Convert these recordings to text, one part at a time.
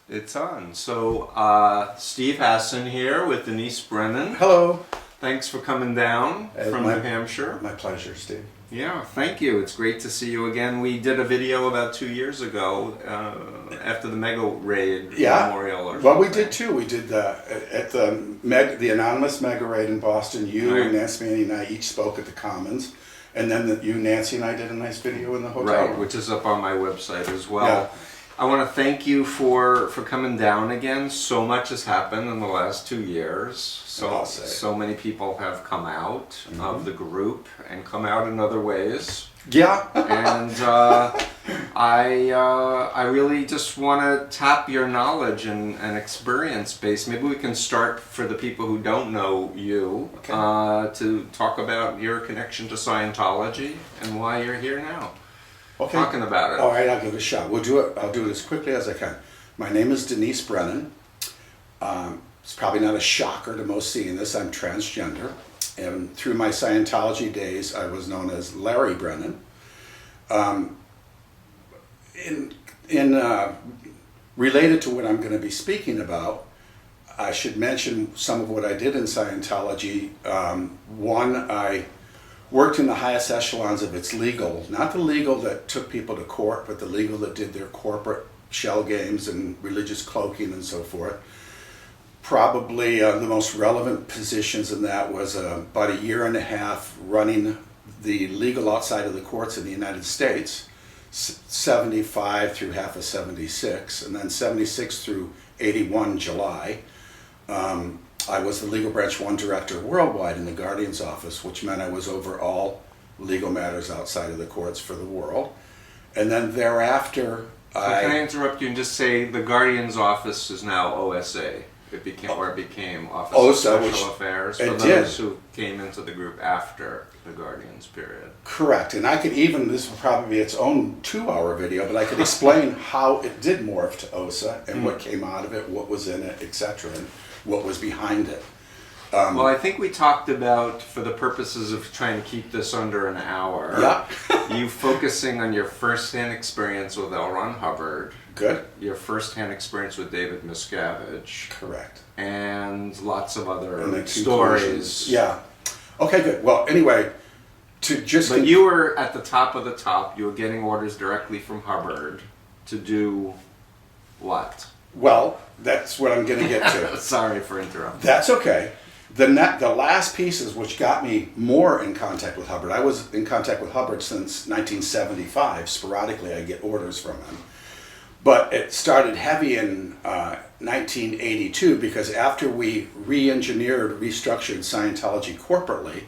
It's on. So, Steve Hassan here with Denise Brennan. Hello. Thanks for coming down from New Hampshire. My pleasure, Steve. Yeah, thank you. It's great to see you again. We did a video about 2 years ago after the Mega Raid Memorial. Or well, we did too. We did at the anonymous Mega Raid in Boston. You and Nancy Manny and I each spoke at the Commons. And then you, Nancy, and I did a nice video in the hotel room. Which is up on my website as well. Yeah. I want to thank you for coming down again. So much has happened in the last 2 years. So many people have come out of the group and come out in other ways. Yeah. And I really just want to tap your knowledge and experience base. Maybe we can start for the people who don't know you to talk about your connection to Scientology and why you're here now. Okay. Talking about it. All right, I'll give it a shot. We'll do it. I'll do it as quickly as I can. My name is Denise Brennan. It's probably not a shocker to most seeing this. I'm transgender, and through my Scientology days, I was known as Larry Brennan. Related to what I'm going to be speaking about, I should mention some of what I did in Scientology. One, I worked in the highest echelons of its legal, not the legal that took people to court, but the legal that did their corporate shell games and religious cloaking and so forth. Probably the most relevant positions in that was about a year and a half running the legal outside of the courts in the United States, 75 through half of 76, and then 76 through 81 July. I was the Legal Branch 1 Director worldwide in the Guardian's Office, which meant I was over all legal matters outside of the courts for the world. And then thereafter, can I interrupt you and just say the Guardian's Office is now OSA? It became Office of Special Affairs for those who came into the group after the Guardian's period. Correct, and I could even, this will probably be its own 2-hour video, but I could explain how it did morph to OSA and what came out of it, what was in it, etc., and what was behind it. Well, I think we talked about, for the purposes of trying to keep this under an hour, you focusing on your first-hand experience with L. Ron Hubbard. Good. Your first-hand experience with David Miscavige. Correct. And lots of other stories. Yeah. Okay, good. Well, anyway, But you were at the top of the top. You were getting orders directly from Hubbard to do what? Well, that's what I'm going to get to. Sorry for interrupting. That's okay. The last pieces which got me more in contact with Hubbard, I was in contact with Hubbard since 1975. Sporadically, I get orders from him. But it started heavy in 1982 because after we re-engineered, restructured Scientology corporately,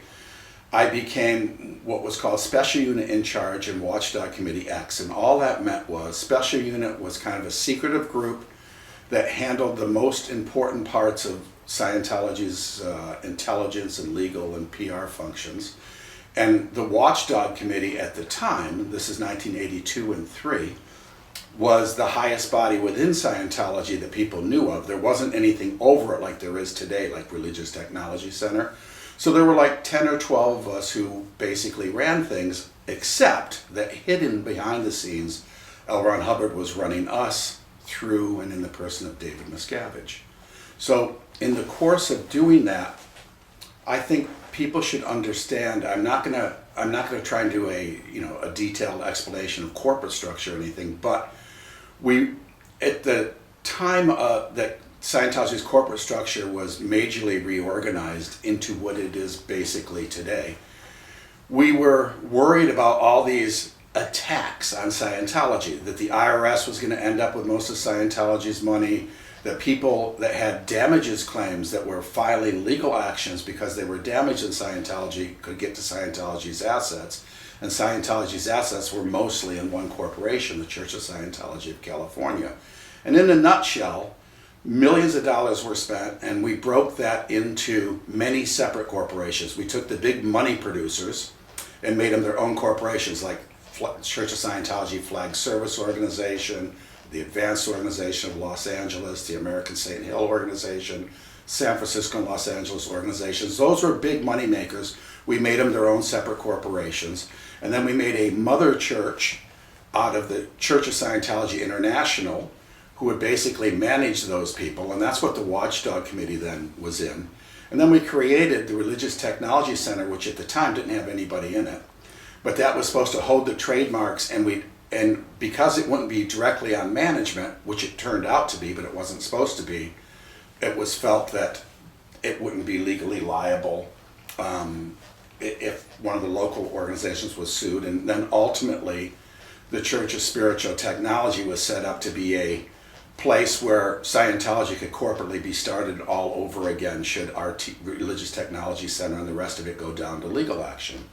I became what was called Special Unit in Charge and Watchdog Committee X. And all that meant was Special Unit was kind of a secretive group that handled the most important parts of Scientology's intelligence and legal and PR functions. And the Watchdog Committee at the time, this is 1982 and 3, was the highest body within Scientology that people knew of. There wasn't anything over it like there is today, like Religious Technology Center. So there were like 10 or 12 of us who basically ran things, except that hidden behind the scenes, L. Ron Hubbard was running us through and in the person of David Miscavige. So in the course of doing that, I think people should understand. I'm not gonna try and do a detailed explanation of corporate structure or anything, but we, at the time that Scientology's corporate structure was majorly reorganized into what it is basically today, we were worried about all these attacks on Scientology, that the IRS was going to end up with most of Scientology's money, that people that had damages claims that were filing legal actions because they were damaged in Scientology could get to Scientology's assets, and Scientology's assets were mostly in one corporation, the Church of Scientology of California. And in a nutshell, millions of dollars were spent, and we broke that into many separate corporations. We took the big money producers and made them their own corporations, like Church of Scientology Flag Service Organization, the Advanced Organization of Los Angeles, the American St. Hill Organization, San Francisco and Los Angeles organizations. Those were big money makers. We made them their own separate corporations. And then we made a mother church out of the Church of Scientology International, who would basically manage those people, and that's what the Watchdog Committee then was in. And then we created the Religious Technology Center, which at the time didn't have anybody in it, but that was supposed to hold the trademarks, and because it wouldn't be directly on management, which it turned out to be, but it wasn't supposed to be, it was felt that it wouldn't be legally liable if one of the local organizations was sued. And then ultimately, the Church of Spiritual Technology was set up to be a place where Scientology could corporately be started all over again should our Religious Technology Center and the rest of it go down to legal action.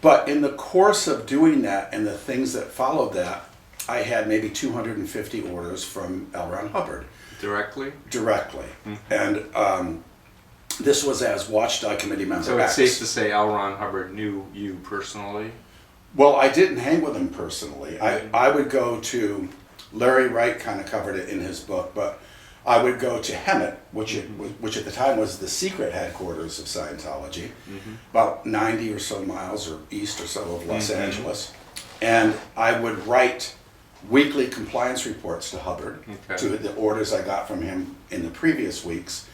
But in the course of doing that and the things that followed that, I had maybe 250 orders from L. Ron Hubbard. Directly? Directly. And this was as Watchdog Committee member So it's X. safe to say L. Ron Hubbard knew you personally? Well, I didn't hang with him personally. I would go to, Larry Wright kind of covered it in his book, but I would go to Hemet, which at the time was the secret headquarters of Scientology, about 90 or so miles or east or so of Los Angeles. And I would write weekly compliance reports to Hubbard, to the orders I got from him in the previous weeks,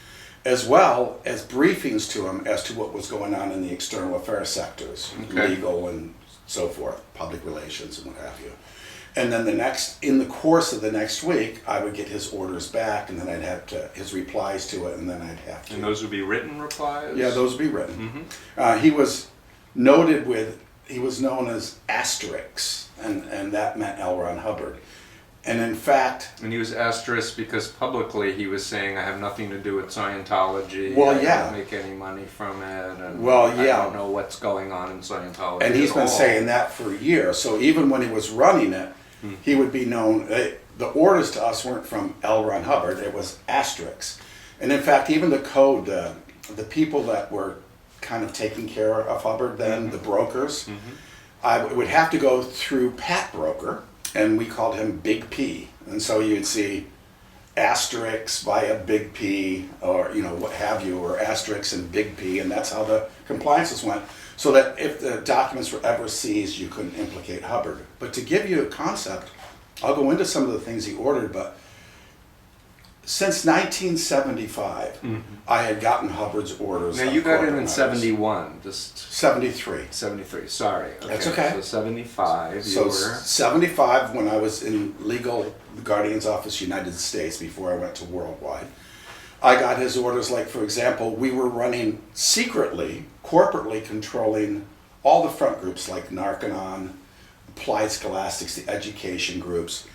as well as briefings to him as to what was going on in the external affairs sectors, legal and so forth, public relations and what have you. And then in the course of the next week, I would get his orders back, and then I'd have his replies to it, and then I'd have to. And those would be written replies? Yeah, those would be written. He was known as Asterix, and that meant L. Ron Hubbard. And in fact... And he was asterisk because publicly he was saying, I have nothing to do with Scientology. Well, I don't make any money from it. And I don't know what's going on in Scientology. And he's been saying that for years. So even when he was running it, he would be known... The orders to us weren't from L. Ron Hubbard. It was Asterix. And in fact, even the code, the people that were kind of taking care of Hubbard then, the brokers, I would have to go through Pat Broker, and we called him Big P. And so you'd see Asterix via Big P, or what have you, or Asterix and Big P, and that's how the compliances went. So that if the documents were ever seized, you couldn't implicate Hubbard. But to give you a concept, I'll go into some of the things he ordered, but since 1975, I had gotten Hubbard's orders. Now you got in 71, just 73. 73. Sorry. Okay. That's okay. So 75. So 75 when I was in legal Guardian's Office, United States, before I went to Worldwide. I got his orders. Like for example, we were running secretly, corporately controlling all the front groups like Narconon, Applied Scholastics, the education groups.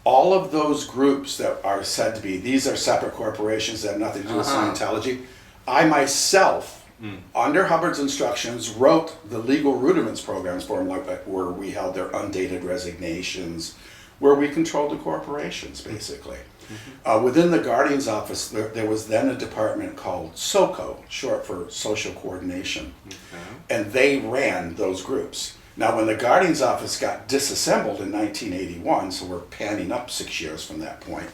All of those groups that are said to be, these are separate corporations that have nothing to do with Scientology. I myself, under Hubbard's instructions, wrote the legal rudiments programs for them, like where we held their undated resignations, where we controlled the corporations, basically. Within the Guardian's Office, there was then a department called SOCO, short for Social Coordination, and they ran those groups. Now, when the Guardian's Office got disassembled in 1981, so we're panning up 6 years from that point,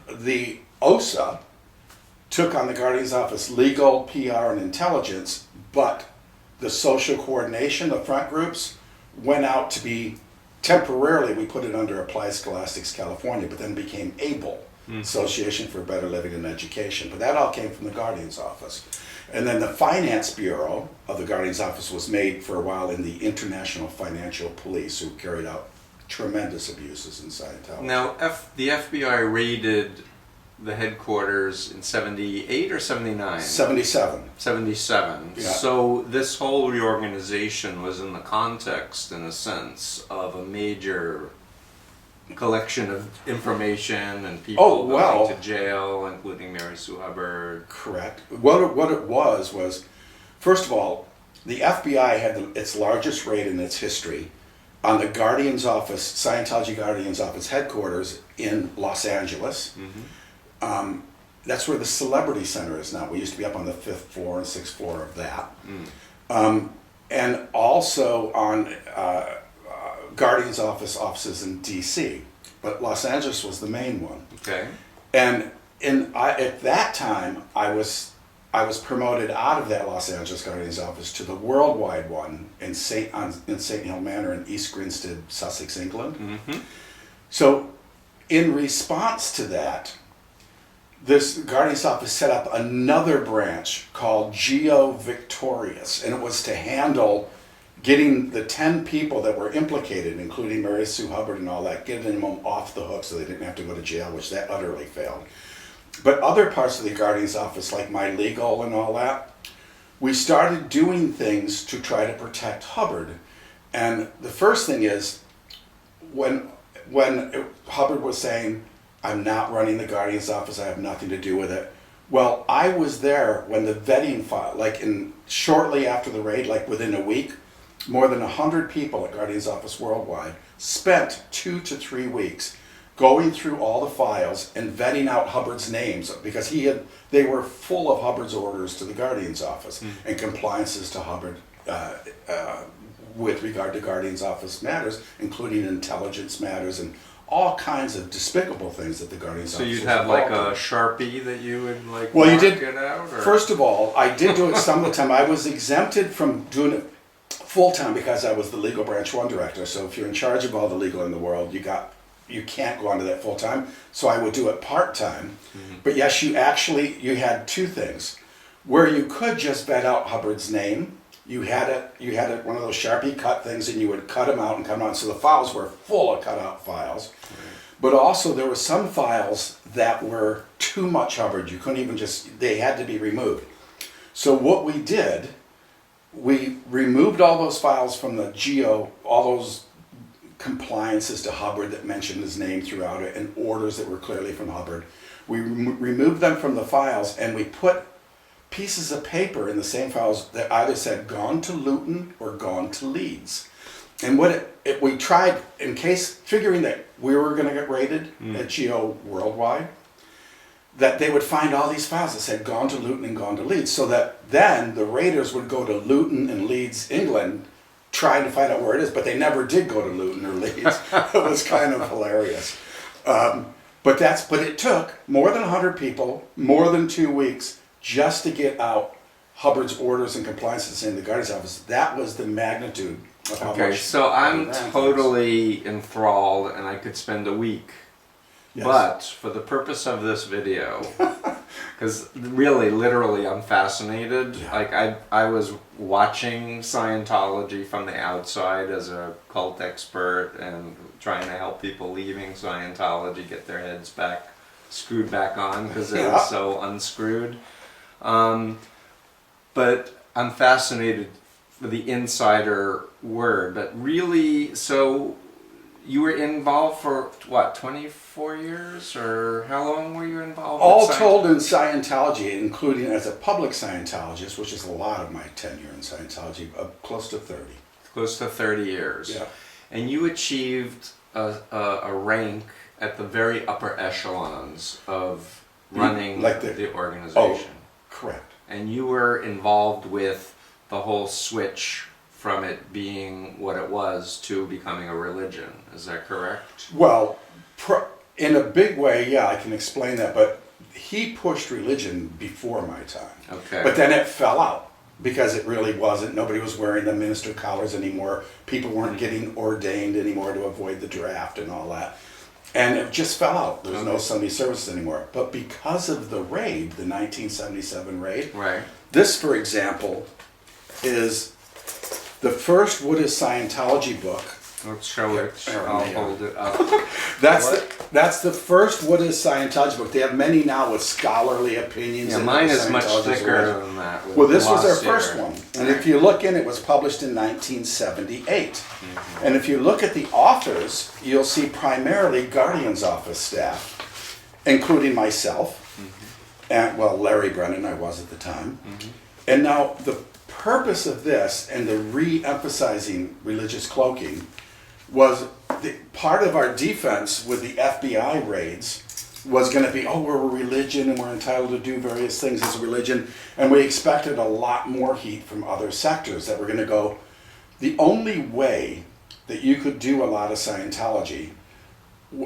the OSA took on the Guardian's Office legal, PR, and intelligence, but the social coordination, the front groups, went out to be, temporarily we put it under Applied Scholastics California, but then became ABLE, Association for Better Living and Education. But that all came from the Guardian's Office. And then the Finance Bureau of the Guardian's Office was made for a while in the International Financial Police, who carried out tremendous abuses in Scientology. Now, the FBI raided the headquarters in 78 or 79? 77. 77. Yeah. So this whole reorganization was in the context, in a sense, of a major collection of information and people going to jail, including Mary Sue Hubbard. Correct. What it was, first of all, the FBI had its largest raid in its history on the Guardian's Office, Scientology Guardian's Office headquarters in Los Angeles. That's where the Celebrity Center is now. We used to be up on the 5th floor and 6th floor of that. And also on Guardian's offices in D.C., but Los Angeles was the main one. Okay. And at that time, I was promoted out of that Los Angeles Guardian's office to the worldwide one in St. Hill Manor in East Grinstead, Sussex, England. So in response to that, this Guardian's office set up another branch called Geo Victorious, and it was to handle getting the 10 people that were implicated, including Mary Sue Hubbard and all that, getting them off the hook so they didn't have to go to jail, which that utterly failed. But other parts of the Guardian's office, like my legal and all that, we started doing things to try to protect Hubbard. And the first thing is, when Hubbard was saying, I'm not running the Guardian's office, I have nothing to do with it. Well, I was there when the vetting file, shortly after the raid, like within a week, more than 100 people at Guardian's office worldwide spent 2 to 3 weeks going through all the files and vetting out Hubbard's names, because they were full of Hubbard's orders to the Guardian's office and compliances to Hubbard with regard to Guardian's office matters, including intelligence matters and all kinds of despicable things that the Guardian's office. So you'd have like a Sharpie that you would like. Well, you did. It out, or? First of all, I did do it some of the time. I was exempted from doing it full time because I was the legal branch 1 director. So if you're in charge of all the legal in the world, you can't go onto that full time. So I would do it part time. But yes, you had 2 things where you could just vet out Hubbard's name. You had one of those Sharpie cut things, and you would cut them out and come out. So the files were full of cutout files. But also there were some files that were too much Hubbard. You couldn't even they had to be removed. So what we did, we removed all those files from the Geo, all those compliances to Hubbard that mentioned his name throughout it, and orders that were clearly from Hubbard. We removed them from the files, and we put pieces of paper in the same files that either said gone to Luton or gone to Leeds. And we tried, in case, figuring that we were going to get raided at Geo worldwide, that they would find all these files that said gone to Luton and gone to Leeds, so that then the raiders would go to Luton and Leeds, England, trying to find out where it is, but they never did go to Luton or Leeds. It was kind of hilarious. But it took more than 100 people, more than 2 weeks, just to get out Hubbard's orders and compliances in the Guardian's office. That was the magnitude of how much. Okay, so I'm totally enthralled, and I could spend a week. Yes. But for the purpose of this video, because really, literally, I'm fascinated. Yeah. Like I was watching Scientology from the outside as a cult expert and trying to help people leaving Scientology get their heads screwed back on, because it was so unscrewed. But I'm fascinated for the insider word. But really, so you were involved for what, 24 years, or how long were you involved? All told in Scientology, including as a public Scientologist, which is a lot of my tenure in Scientology, close to 30. Close to 30 years. Yeah. And you achieved a rank at the very upper echelons of running the organization. Oh, correct. And you were involved with the whole switch from it being what it was to becoming a religion. Is that correct? Well, in a big way, yeah, I can explain that. But he pushed religion before my time. Okay. But then it fell out because it really wasn't. Nobody was wearing the minister collars anymore. People weren't getting ordained anymore to avoid the draft and all that. And it just fell out. There was no Sunday services anymore. But because of the raid, the 1977 raid, right. This, for example, is the first What is Scientology book. Let's show it. I'll hold it up. That's the first What is Scientology book. They have many now with scholarly opinions. Yeah, mine is much thicker than that. Well, this was our first one. And if you look in, it was published in 1978. Mm-hmm. And if you look at the authors, you'll see primarily Guardian's office staff, including myself, and, well, Larry Brennan, I was at the time. Mm-hmm. And now the purpose of this and the re-emphasizing religious cloaking was part of our defense with the FBI raids was going to be, oh, we're a religion and we're entitled to do various things as a religion. And we expected a lot more heat from other sectors that were going to go, the only way that you could do a lot of Scientology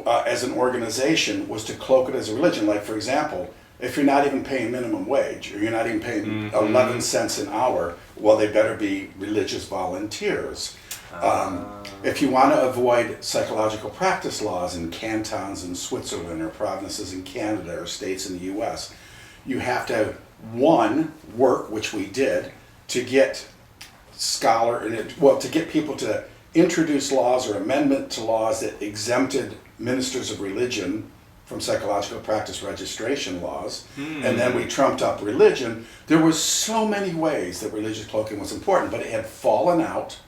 as an organization was to cloak it as a religion. Like, for example, if you're not even paying minimum wage, or you're not even paying 11 cents an hour, well, they better be religious volunteers. If you want to avoid psychological practice laws in cantons in Switzerland or provinces in Canada or states in the US, you have to, one, work, which we did, to get to get people to introduce laws or amendment to laws that exempted ministers of religion from psychological practice registration laws, and then we trumped up religion. There were so many ways that religious cloaking was important, but it had fallen out,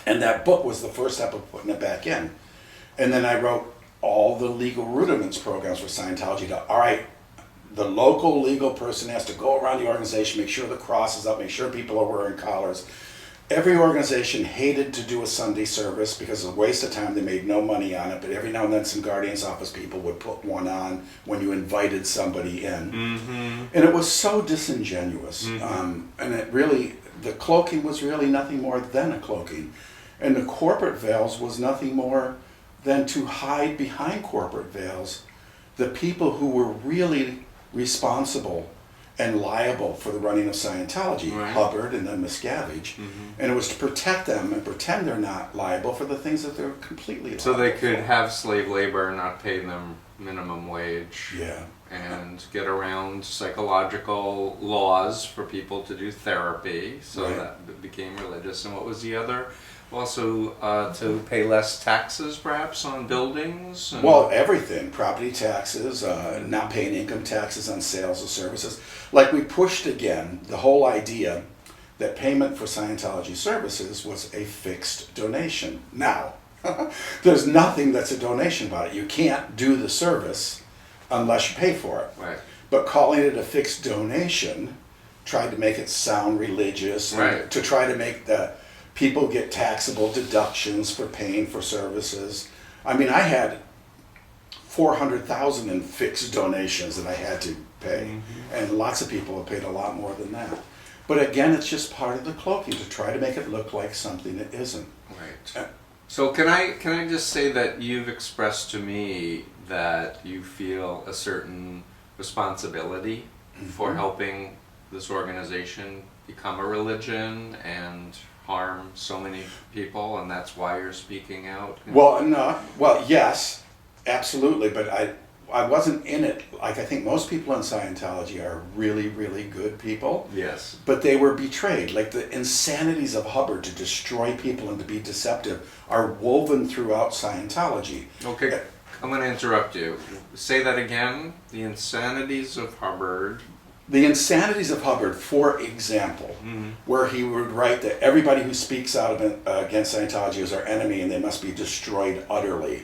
and that book was the first step of putting it back in. And then I wrote all the legal rudiments programs for Scientology. All right, the local legal person has to go around the organization, make sure the cross is up, make sure people are wearing collars. Every organization hated to do a Sunday service because it was a waste of time. They made no money on it, but every now and then some guardian's office people would put one on when you invited somebody in. And it was so disingenuous. And it really, the cloaking was really nothing more than a cloaking. And the corporate veils was nothing more than to hide behind corporate veils the people who were really responsible and liable for the running of Scientology, right. Hubbard and then Miscavige, and it was to protect them and pretend they're not liable for the things that they're completely liable So they could have slave labor and not pay them minimum wage. Yeah. And get around psychological laws for people to do therapy, so right. That became religious. And what was the other? Also, to pay less taxes, perhaps, on buildings? Well, everything. Property taxes, not paying income taxes on sales of services. Like, we pushed again the whole idea that payment for Scientology services was a fixed donation. Now, there's nothing that's a donation about it. You can't do the service unless you pay for it. Right. But calling it a fixed donation tried to make it sound religious, right. To try to make the people get taxable deductions for paying for services. I mean, I had $400,000 in fixed donations that I had to pay, and lots of people have paid a lot more than that. But again, it's just part of the cloaking to try to make it look like something it isn't. Right. So can I just say that you've expressed to me that you feel a certain responsibility for helping this organization become a religion and harm so many people, and that's why you're speaking out? Well, no. Well, yes, absolutely, but I wasn't in it. Like, I think most people in Scientology are really, really good people. Yes. But they were betrayed. Like, the insanities of Hubbard to destroy people and to be deceptive are woven throughout Scientology. Okay, I'm going to interrupt you. Say that again. The insanities of Hubbard. The insanities of Hubbard, for example, where he would write that everybody who speaks out against Scientology is our enemy and they must be destroyed utterly.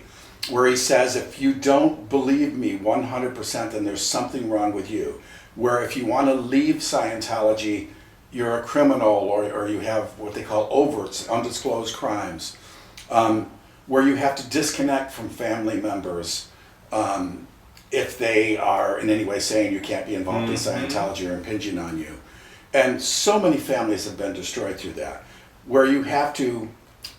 Where he says, if you don't believe me 100%, then there's something wrong with you. Where if you want to leave Scientology, you're a criminal, or you have what they call overts, undisclosed crimes. Where you have to disconnect from family members if they are in any way saying you can't be involved in Scientology or impinging on you. And so many families have been destroyed through that. Where you have to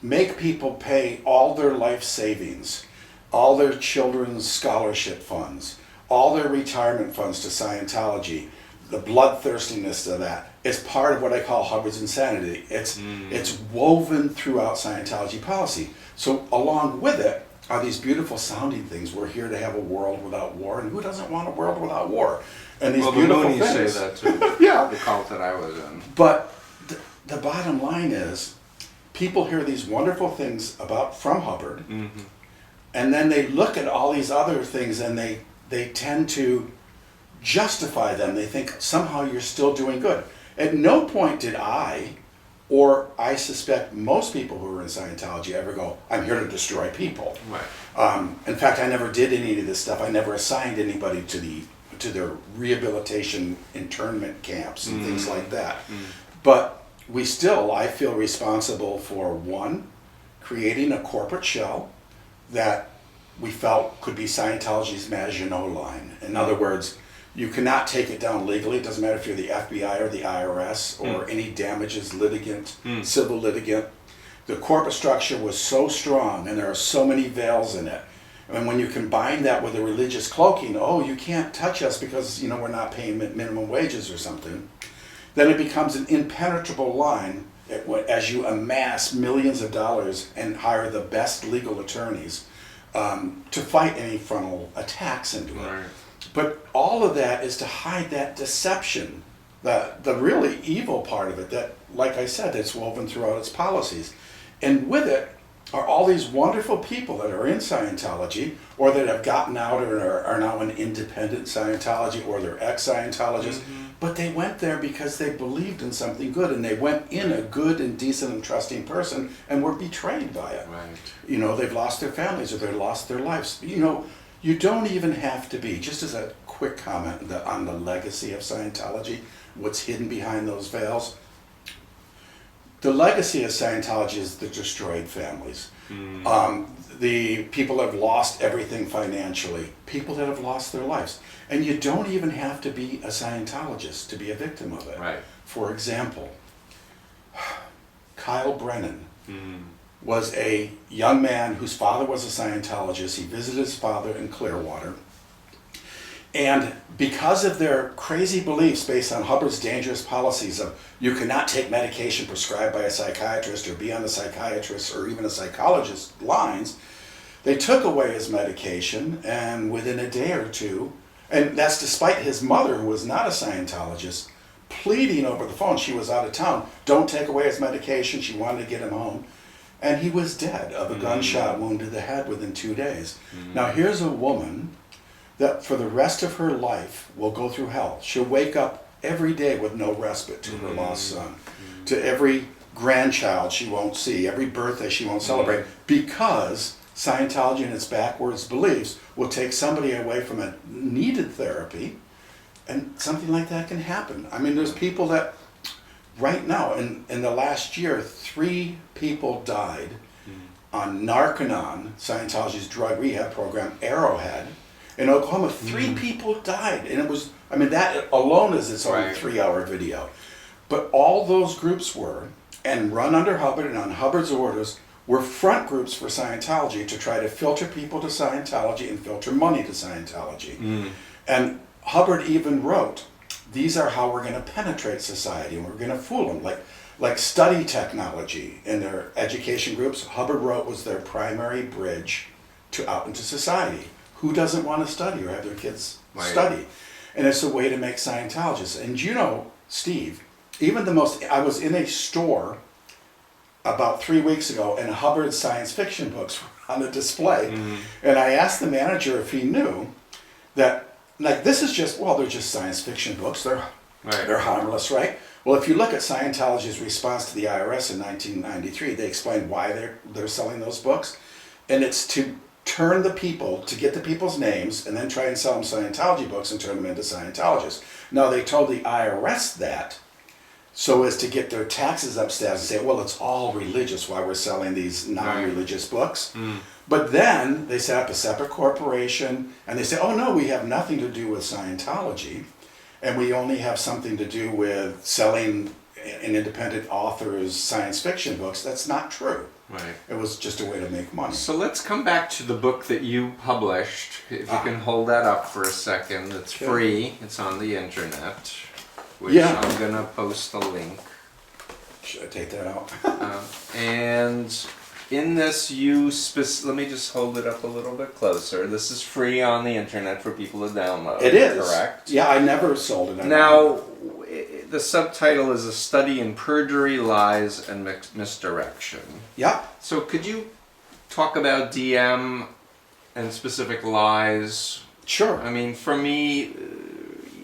make people pay all their life savings, all their children's scholarship funds, all their retirement funds to Scientology. The bloodthirstiness of that is part of what I call Hubbard's insanity. It's woven throughout Scientology policy. So along with it are these beautiful sounding things. We're here to have a world without war, and who doesn't want a world without war? And these beautiful things. Well, the Moonies say that too. Yeah. The cult that I was in. But the bottom line is, people hear these wonderful things from Hubbard, and then they look at all these other things and they tend to justify them. They think somehow you're still doing good. At no point did or I suspect most people who are in Scientology ever go, I'm here to destroy people. Right. In fact, I never did any of this stuff. I never assigned anybody to their rehabilitation internment camps and things like that. But I feel responsible for, one, creating a corporate shell that we felt could be Scientology's Maginot Line. In other words, you cannot take it down legally. It doesn't matter if you're the FBI or the IRS or any damages litigant, civil litigant. The corporate structure was so strong and there are so many veils in it. And when you combine that with a religious cloaking, you can't touch us because we're not paying minimum wages or something, then it becomes an impenetrable line as you amass millions of dollars and hire the best legal attorneys to fight any frontal attacks into it. Right. But all of that is to hide that deception, the really evil part of it that, like I said, it's woven throughout its policies. And with it are all these wonderful people that are in Scientology or that have gotten out or are now in independent Scientology or they're ex-Scientologists. But they went there because they believed in something good, and they went in a good and decent and trusting person and were betrayed by it. Right. You know, they've lost their families or they've lost their lives. You know, you don't even have to be, just as a quick comment on the legacy of Scientology, what's hidden behind those veils. The legacy of Scientology is the destroyed families. The people that have lost everything financially, people that have lost their lives. And you don't even have to be a Scientologist to be a victim of it. Right. For example, Kyle Brennan was a young man whose father was a Scientologist. He visited his father in Clearwater. And because of their crazy beliefs based on Hubbard's dangerous policies of you cannot take medication prescribed by a psychiatrist or be on the psychiatrist or even a psychologist lines, they took away his medication, and within a day or two, and that's despite his mother, who was not a Scientologist, pleading over the phone, she was out of town, don't take away his medication, she wanted to get him home. And he was dead of a gunshot wound to the head within 2 days. Now here's a woman that for the rest of her life will go through hell. She'll wake up every day with no respite to her lost son, to every grandchild she won't see, every birthday she won't celebrate, because Scientology and its backwards beliefs will take somebody away from a needed therapy, and something like that can happen. I mean, there's people that right now, in the last year, 3 people died on Narconon, Scientology's drug rehab program, Arrowhead. In Oklahoma, 3 people died. And it was, I mean, that alone is its own 3-hour video. But all those groups were, and run under Hubbard and on Hubbard's orders, were front groups for Scientology to try to filter people to Scientology and filter money to Scientology. And Hubbard even wrote, these are how we're going to penetrate society and we're going to fool them. Like study technology in their education groups, Hubbard wrote was their primary bridge to out into society. Who doesn't want to study or have their kids study? And it's a way to make Scientologists. And you know, Steve, even I was in a store about 3 weeks ago, and Hubbard's science fiction books were on a display. And I asked the manager if he knew that, like, this is just, well, they're just science fiction books. They're harmless, right? Well, if you look at Scientology's response to the IRS in 1993, they explained why they're selling those books. And it's to turn the people, to get the people's names, and then try and sell them Scientology books and turn them into Scientologists. Now, they told the IRS that so as to get their taxes up stats and say, well, it's all religious why we're selling these non-religious books. But then they set up a separate corporation and they say, oh no, we have nothing to do with Scientology, and we only have something to do with selling an independent author's science fiction books. That's not true. Right. It was just a way to make money. So let's come back to the book that you published. If you can hold that up for a second. It's free. It's on the internet, which I'm going to post a link. Should I take that out? And in this, let me just hold it up a little bit closer. This is free on the internet for people to download. It is. Correct? Yeah, I never sold it. Now, the subtitle is A Study in Perjury, Lies, and Misdirection. Yeah. So could you talk about DM and specific lies? Sure. I mean, for me,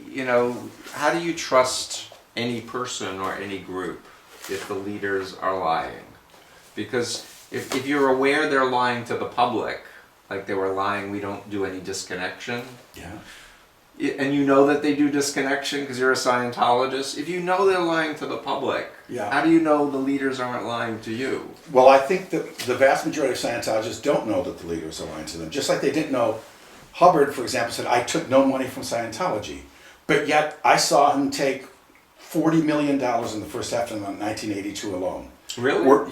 you know, how do you trust any person or any group if the leaders are lying? Because if you're aware they're lying to the public, like they were lying, we don't do any disconnection. Yeah. And you know that they do disconnection because you're a Scientologist. If you know they're lying to the public, how do you know the leaders aren't lying to you? Well, I think that the vast majority of Scientologists don't know that the leaders are lying to them. Just like they didn't know, Hubbard, for example, said, I took no money from Scientology. But yet I saw him take $40 million in the first half of 1982 alone. Really?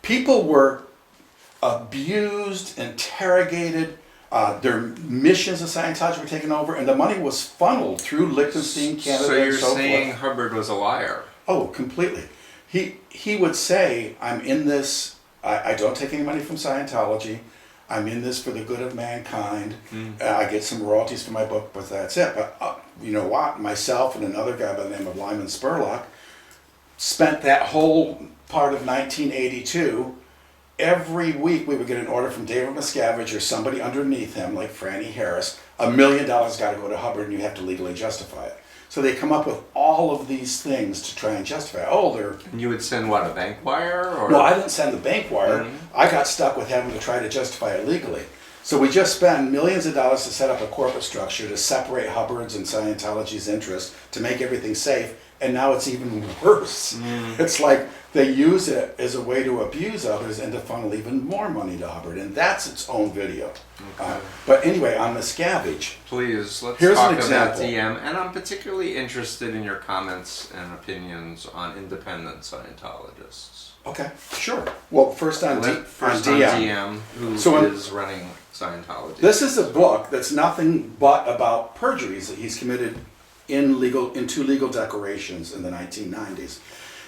People were abused, interrogated. Their missions of Scientology were taken over, and the money was funneled through Liechtenstein, Canada, so you're and so saying forth. Hubbard was a liar? Oh, completely. he would say, I'm in this, I don't take any money from Scientology. I'm in this for the good of mankind. I get some royalties for my book, but that's it. But you know what? Myself and another guy by the name of Lyman Spurlock spent that whole part of 1982, every week we would get an order from David Miscavige or somebody underneath him, like Franny Harris, $1 million got to go to Hubbard and you have to legally justify it. So they come up with all of these things to try and justify. And you would send what, a bank wire? Or? No, I didn't send the bank wire. I got stuck with having to try to justify it legally. So we just spend millions of dollars to set up a corporate structure to separate Hubbard's and Scientology's interests, to make everything safe, and now it's even worse. It's like they use it as a way to abuse others and to funnel even more money to Hubbard, and that's its own video. Okay. But anyway, on Miscavige. Please, let's here's talk an about example. DM, and I'm particularly interested in your comments and opinions on independent Scientologists. Okay, sure. Well, first on DM, who is running Scientology. This is a book that's nothing but about perjuries that he's committed in two legal declarations in the 1990s.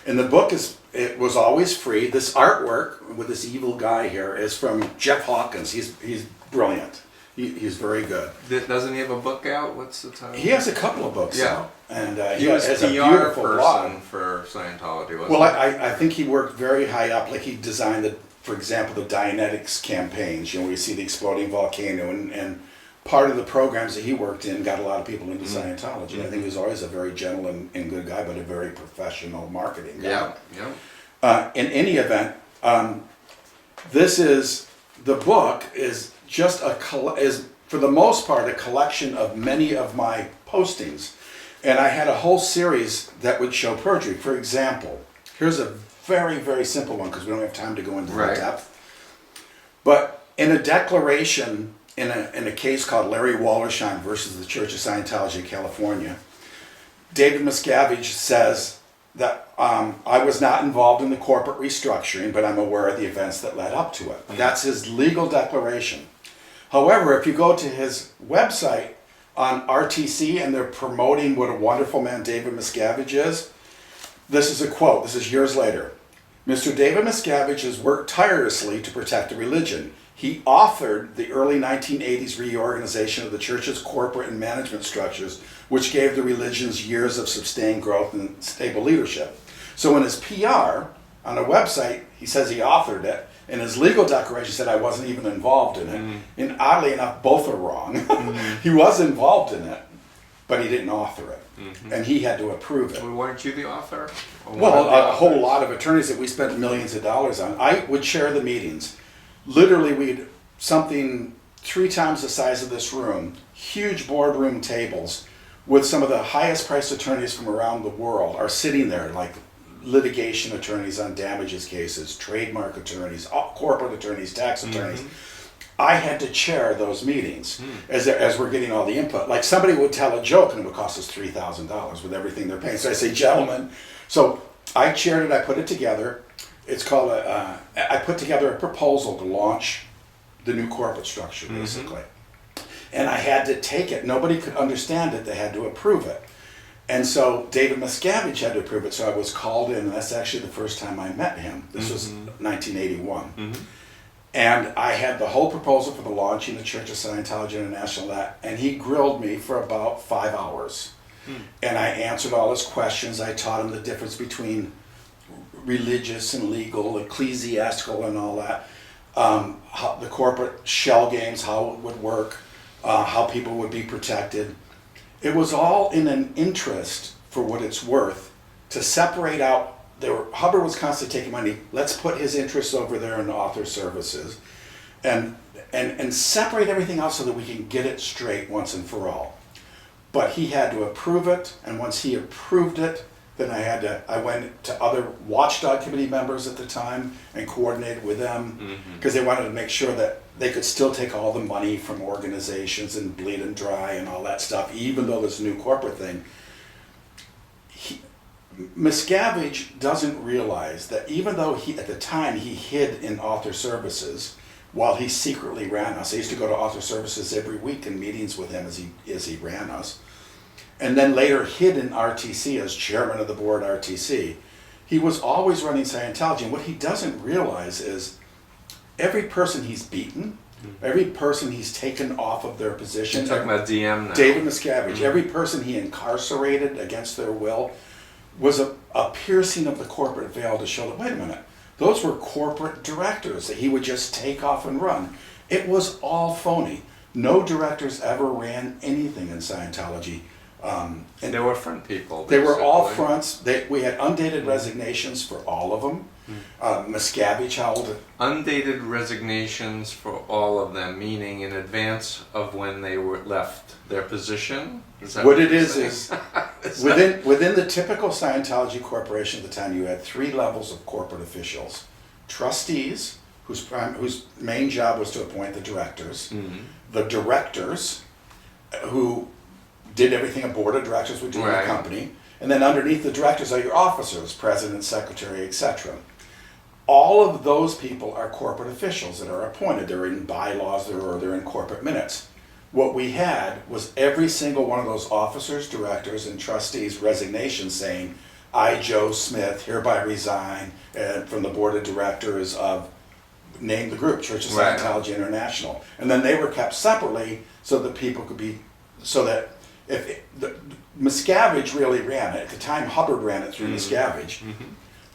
And the book it was always free. This artwork with this evil guy here is from Jeff Hawkins. He's brilliant. He's very good. Doesn't he have a book out? What's the title? He has a couple of books out. And he was has a a PR beautiful person blog. for Scientology, wasn't Well, he? I think he worked very high up. Like he designed, for example, the Dianetics campaigns, where you see the exploding volcano. And part of the programs that he worked in got a lot of people into Scientology. I think he was always a very gentle and good guy, but a very professional marketing guy. In any event, the book is just is for the most part a collection of many of my postings, and I had a whole series that would show perjury. For example, here's a very, very simple one because we don't have time to go into the depth. But in a declaration in a case called Larry Wallersheim versus the Church of Scientology, California, David Miscavige says that I was not involved in the corporate restructuring, but I'm aware of the events that led up to it. That's his legal declaration. However, if you go to his website on RTC and they're promoting what a wonderful man David Miscavige is, this is a quote. This is years later. Mr. David Miscavige has worked tirelessly to protect the religion. He authored the early 1980s reorganization of the church's corporate and management structures, which gave the religion's years of sustained growth and stable leadership. So in his PR on a website, he says he authored it. In his legal declaration, said I wasn't even involved in it. And oddly enough, both are wrong. He was involved in it, but he didn't author it. And he had to approve it. Well, weren't you the author? Well, a whole lot of attorneys that we spent millions of dollars on. I would chair the meetings. Literally, we'd something 3 times the size of this room, huge boardroom tables with some of the highest priced attorneys from around the world are sitting there, like litigation attorneys on damages cases, trademark attorneys, corporate attorneys, tax attorneys. I had to chair those meetings as we're getting all the input. Like somebody would tell a joke and it would cost us $3,000 with everything they're paying. So I say, gentlemen, so I chaired it, I put it together. It's called I put together a proposal to launch the new corporate structure, basically. And I had to take it. Nobody could understand it. They had to approve it. And so David Miscavige had to approve it. So I was called in, and that's actually the first time I met him. This was 1981. And I had the whole proposal for the launching the Church of Scientology International, and he grilled me for about 5 hours. And I answered all his questions. I taught him the difference between religious and legal, ecclesiastical and all that. How the corporate shell games, how it would work, how people would be protected. It was all in an interest, for what it's worth, to separate out. Hubbard was constantly taking money. Let's put his interests over there in author services, and separate everything else so that we can get it straight once and for all. But he had to approve it, and once he approved it, then I went to other watchdog committee members at the time and coordinated with them because they wanted to make sure that they could still take all the money from organizations and bleed and dry and all that stuff, even though this new corporate thing. Miscavige doesn't realize that even though at the time he hid in author services while he secretly ran us. I used to go to author services every week in meetings with him as he ran us. And then later hid in RTC as chairman of the board RTC. he was always running Scientology. And what he doesn't realize is every person he's beaten, every person he's taken off of their position. You're talking about DM now. David Miscavige. Every person he incarcerated against their will was a piercing of the corporate veil to show that, wait a minute, those were corporate directors that he would just take off and run. It was all phony. No directors ever ran anything in Scientology. And they were front people. They were all fronts. We had undated resignations for all of them. Miscavige held it. Undated resignations for all of them, meaning in advance of when they left their position? Is that what it is within the typical Scientology corporation at the time, you had 3 levels of corporate officials. Trustees, whose main job was to appoint the directors. The directors, who did everything a board of directors would do in a company. And then underneath the directors are your officers, president, secretary, etc. All of those people are corporate officials that are appointed. They're in bylaws or they're in corporate minutes. What we had was every single one of those officers, directors, and trustees' resignations saying, I, Joe Smith, hereby resign from the board of directors of, name the group, Church of Scientology International. And then they were kept separately so that people could be, so that Miscavige really ran it. At the time, Hubbard ran it through Miscavige.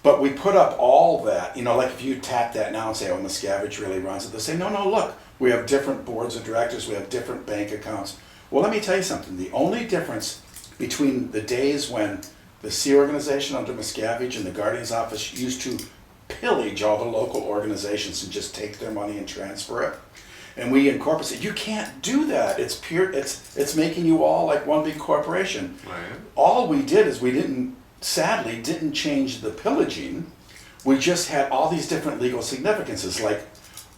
But we put up all that, like if you tap that now and say, oh, Miscavige really runs it, they say, no, look, we have different boards of directors, we have different bank accounts. Well, let me tell you something. The only difference between the days when the Sea Organization under Miscavige and the Guardian's Office used to pillage all the local organizations and just take their money and transfer it, and we in corporate said, you can't do that. It's pure. It's making you all like one big corporation. All we did is we sadly didn't change the pillaging. We just had all these different legal significances, like,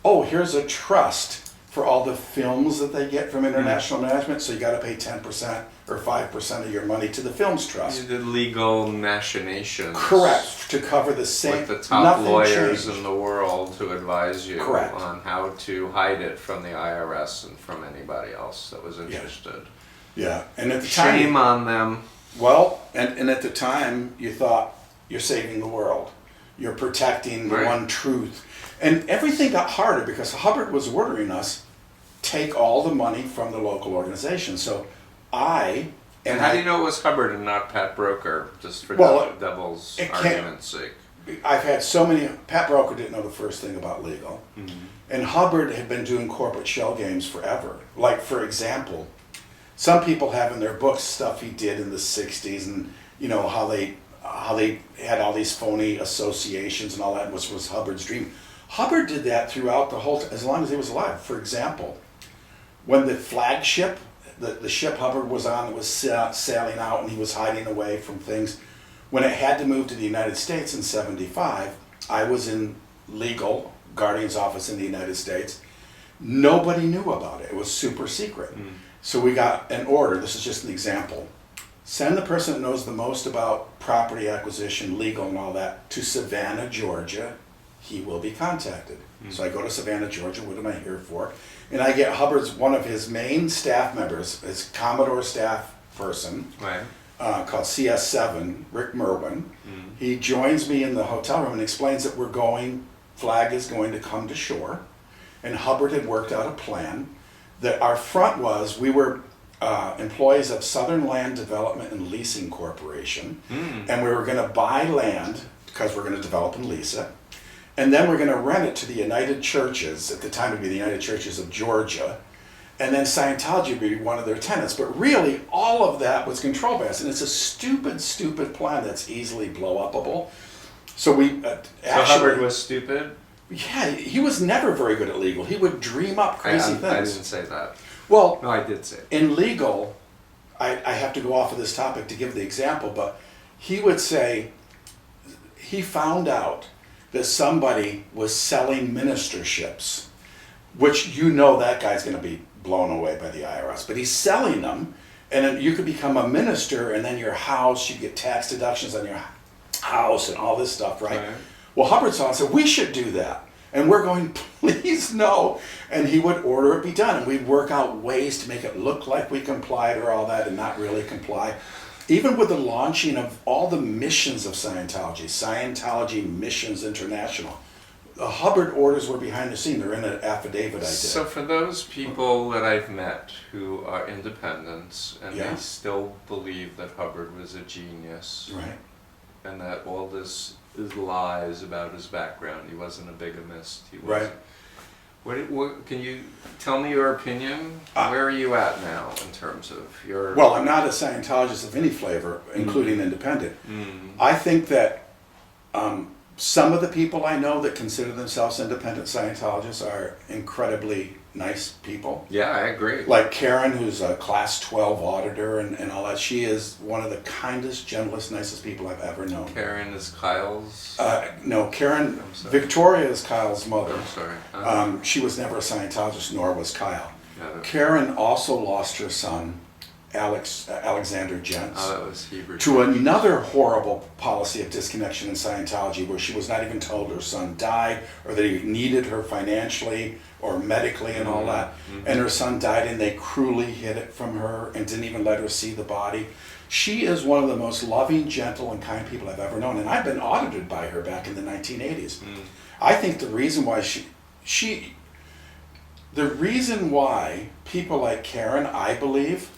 oh, here's a trust for all the films that they get from international management, so you got to pay 10% or 5% of your money to the films trust. The legal machinations. Correct, to cover the same. With the top lawyers in the world to advise you on how to hide it from the IRS and from anybody else that was interested. Yeah, and at the time, shame on them. Well, and at the time, you thought you're saving the world. You're protecting the one truth. And everything got harder because Hubbard was ordering us take all the money from the local organization. So And how do you know it was Hubbard and not Pat Broker, just for devil's argument's sake? I've had so many. Pat Broker didn't know the first thing about legal. And Hubbard had been doing corporate shell games forever. Like, for example, some people have in their books stuff he did in the 60s and, how they had all these phony associations and all that, which was Hubbard's dream. Hubbard did that throughout the whole, as long as he was alive. For example, when the flagship, the ship Hubbard was on, was sailing out and he was hiding away from things, when it had to move to the United States in '75, I was in legal, Guardian's office in the United States. Nobody knew about it. It was super secret. So we got an order. This is just an example. Send the person that knows the most about property acquisition, legal and all that, to Savannah, Georgia. He will be contacted. So I go to Savannah, Georgia. What am I here for? And I get Hubbard's, one of his main staff members, his Commodore staff person, called CS7, Rick Merwin. He joins me in the hotel room and explains that Flag is going to come to shore. And Hubbard had worked out a plan that our front was, we were employees of Southern Land Development and Leasing Corporation. And we were going to buy land because we're going to develop and lease it. And then we're going to rent it to the United Churches, at the time it would be the United Churches of Georgia, and then Scientology would be one of their tenants. But really, all of that was controlled by us, and it's a stupid, stupid plan that's easily blow-upable. So we So Hubbard was stupid? Yeah, he was never very good at legal. He would dream up crazy things. I didn't say that. Well, no, I did say it. In legal, I have to go off of this topic to give the example, but he would say he found out that somebody was selling ministerships, which that guy's going to be blown away by the IRS. But he's selling them, and then you could become a minister, and then your house, you get tax deductions on your house and all this stuff, right? Well, Hubbard saw and said, we should do that. And we're going, please no. And he would order it be done, and we'd work out ways to make it look like we complied or all that and not really comply. even with the launching of all the missions of Scientology, Scientology Missions International, the Hubbard orders were behind the scene. They're in an affidavit I did. So for those people that I've met who are independents and Yeah. they still believe that Hubbard was a genius, Right. and that all this is lies about his background, he wasn't a bigamist, he Right. wasn't. What can you tell me your opinion? Where are you at now in terms of your? Well, I'm not a Scientologist of any flavor, including independent. I think that some of the people I know that consider themselves independent Scientologists are incredibly nice people. Yeah, I agree. Like Karen, who's a class 12 auditor and all that. She is one of the kindest, gentlest, nicest people I've ever known. Karen is Kyle's. No, Karen, I'm sorry. Victoria is Kyle's mother. I'm sorry. She was never a Scientologist, nor was Kyle. Got it. Karen also lost her son, Alexander Jentz. Oh, that was Hebrew. To another horrible policy of disconnection in Scientology, where she was not even told her son died or that he needed her financially or medically and all that. And her son died and they cruelly hid it from her and didn't even let her see the body. She is one of the most loving, gentle, and kind people I've ever known. And I've been audited by her back in the 1980s. I think the reason why the reason why people like Karen, I believe,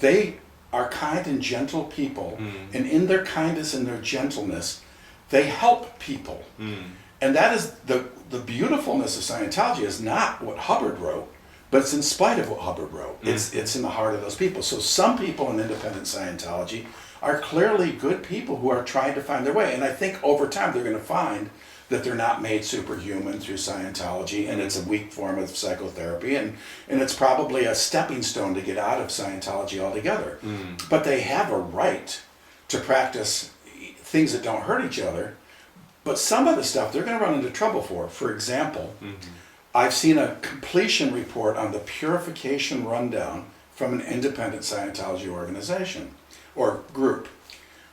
they are kind and gentle people, and in their kindness and their gentleness, they help people. And that is the beautifulness of Scientology is not what Hubbard wrote, but it's in spite of what Hubbard wrote. It's in the heart of those people. So some people in independent Scientology are clearly good people who are trying to find their way. And I think over time they're going to find that they're not made superhuman through Scientology, and it's a weak form of psychotherapy, and it's probably a stepping stone to get out of Scientology altogether. But they have a right to practice things that don't hurt each other, but some of the stuff they're going to run into trouble for. For example, I've seen a completion report on the purification rundown from an independent Scientology organization or group.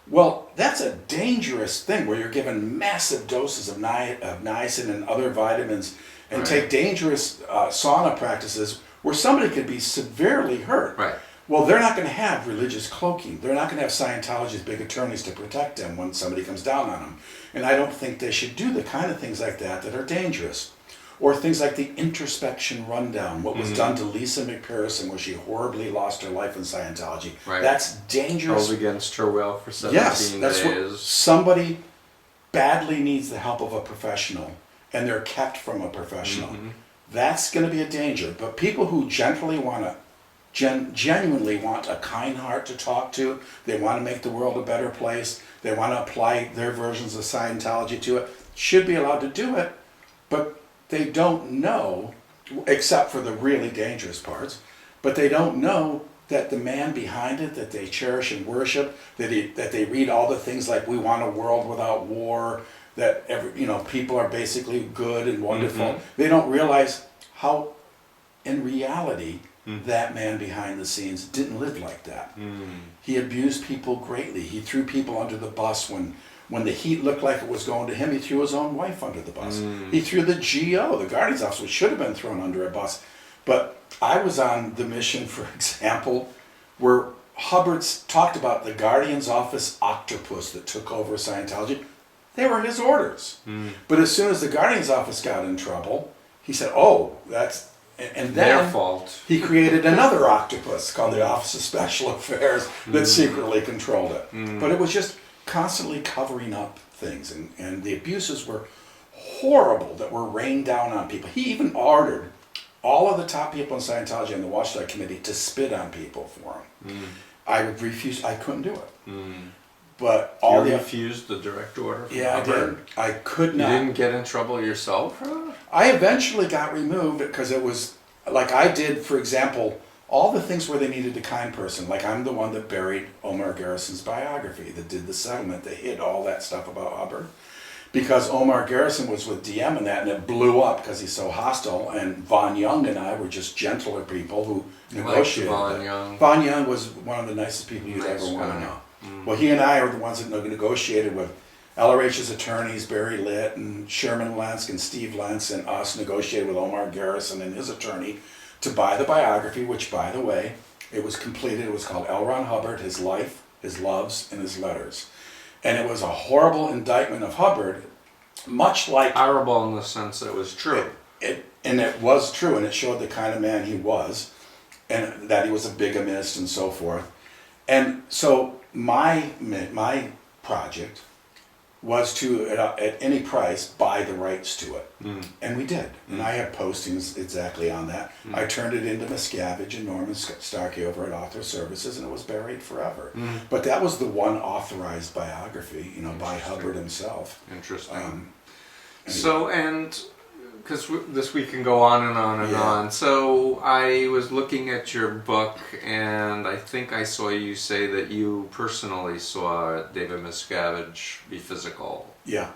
Well, that's a dangerous thing where you're given massive doses of niacin and other vitamins and take dangerous sauna practices where somebody could be severely hurt. Right. Well, they're not going to have religious cloaking. They're not going to have Scientology's big attorneys to protect them when somebody comes down on them. And I don't think they should do the kind of things like that that are dangerous. Or things like the introspection rundown, what was done to Lisa McPherson, where she horribly lost her life in Scientology. Right. That's dangerous. Held against her will for 17 that's days. what somebody badly needs the help of a professional, and they're kept from a professional. That's going to be a danger. But people who genuinely want a kind heart to talk to, they want to make the world a better place, they want to apply their versions of Scientology to it, should be allowed to do it. But they don't know, except for the really dangerous parts, but they don't know that the man behind it, that they cherish and worship, that they read all the things like we want a world without war, that people are basically good and wonderful. They don't realize how, in reality, that man behind the scenes didn't live like that. He abused people greatly. He threw people under the bus when the heat looked like it was going to him. He threw his own wife under the bus. He threw the GO, the Guardian's Office, which should have been thrown under a bus. But I was on the mission, for example, where Hubbard's talked about the Guardian's Office octopus that took over Scientology. They were his orders. But as soon as the Guardian's Office got in trouble, he said, oh, that's... And then Their fault. he created another octopus called the Office of Special Affairs that secretly controlled it. But it was just constantly covering up things, and the abuses were horrible that were rained down on people. He even ordered all of the top people in Scientology and the Watchdog Committee to spit on people for him. I refused. I couldn't do it. But all You the refused the direct order from I Hubbard? did. I could You not. didn't get in trouble yourself for that? I eventually got removed because it was like I did, for example, all the things where they needed a kind person. Like I'm the one that buried Omar Garrison's biography, that did the settlement, that hid all that stuff about Hubbard. Because Omar Garrison was with DM and that, and it blew up because he's so hostile. And Von Young and I were just gentler people who negotiated. Von Young. Von Young was one of the nicest people you'd ever want to know. Well, he and I are the ones that negotiated with LRH's attorneys, Barry Litt and Sherman Lensk and Steve Lentz, and us negotiated with Omar Garrison and his attorney to buy the biography, which, by the way, it was completed. It was called L. Ron Hubbard, His Life, his loves, and his letters. And it was a horrible indictment of Hubbard, much like... Horrible in the sense that it was true. And it was true, and it showed the kind of man he was, and that he was a bigamist and so forth. And so my project was to, at any price, buy the rights to it. And we did. And I have postings exactly on that. I turned it into Miscavige and Norman Starkey over at Author Services, and it was buried forever. But that was the one authorized biography, by Hubbard himself. Interesting. Anyway. So, and because this week can go on and on and on. So I was looking at your book, and I think I saw you say that you personally saw David Miscavige be physical. Yeah.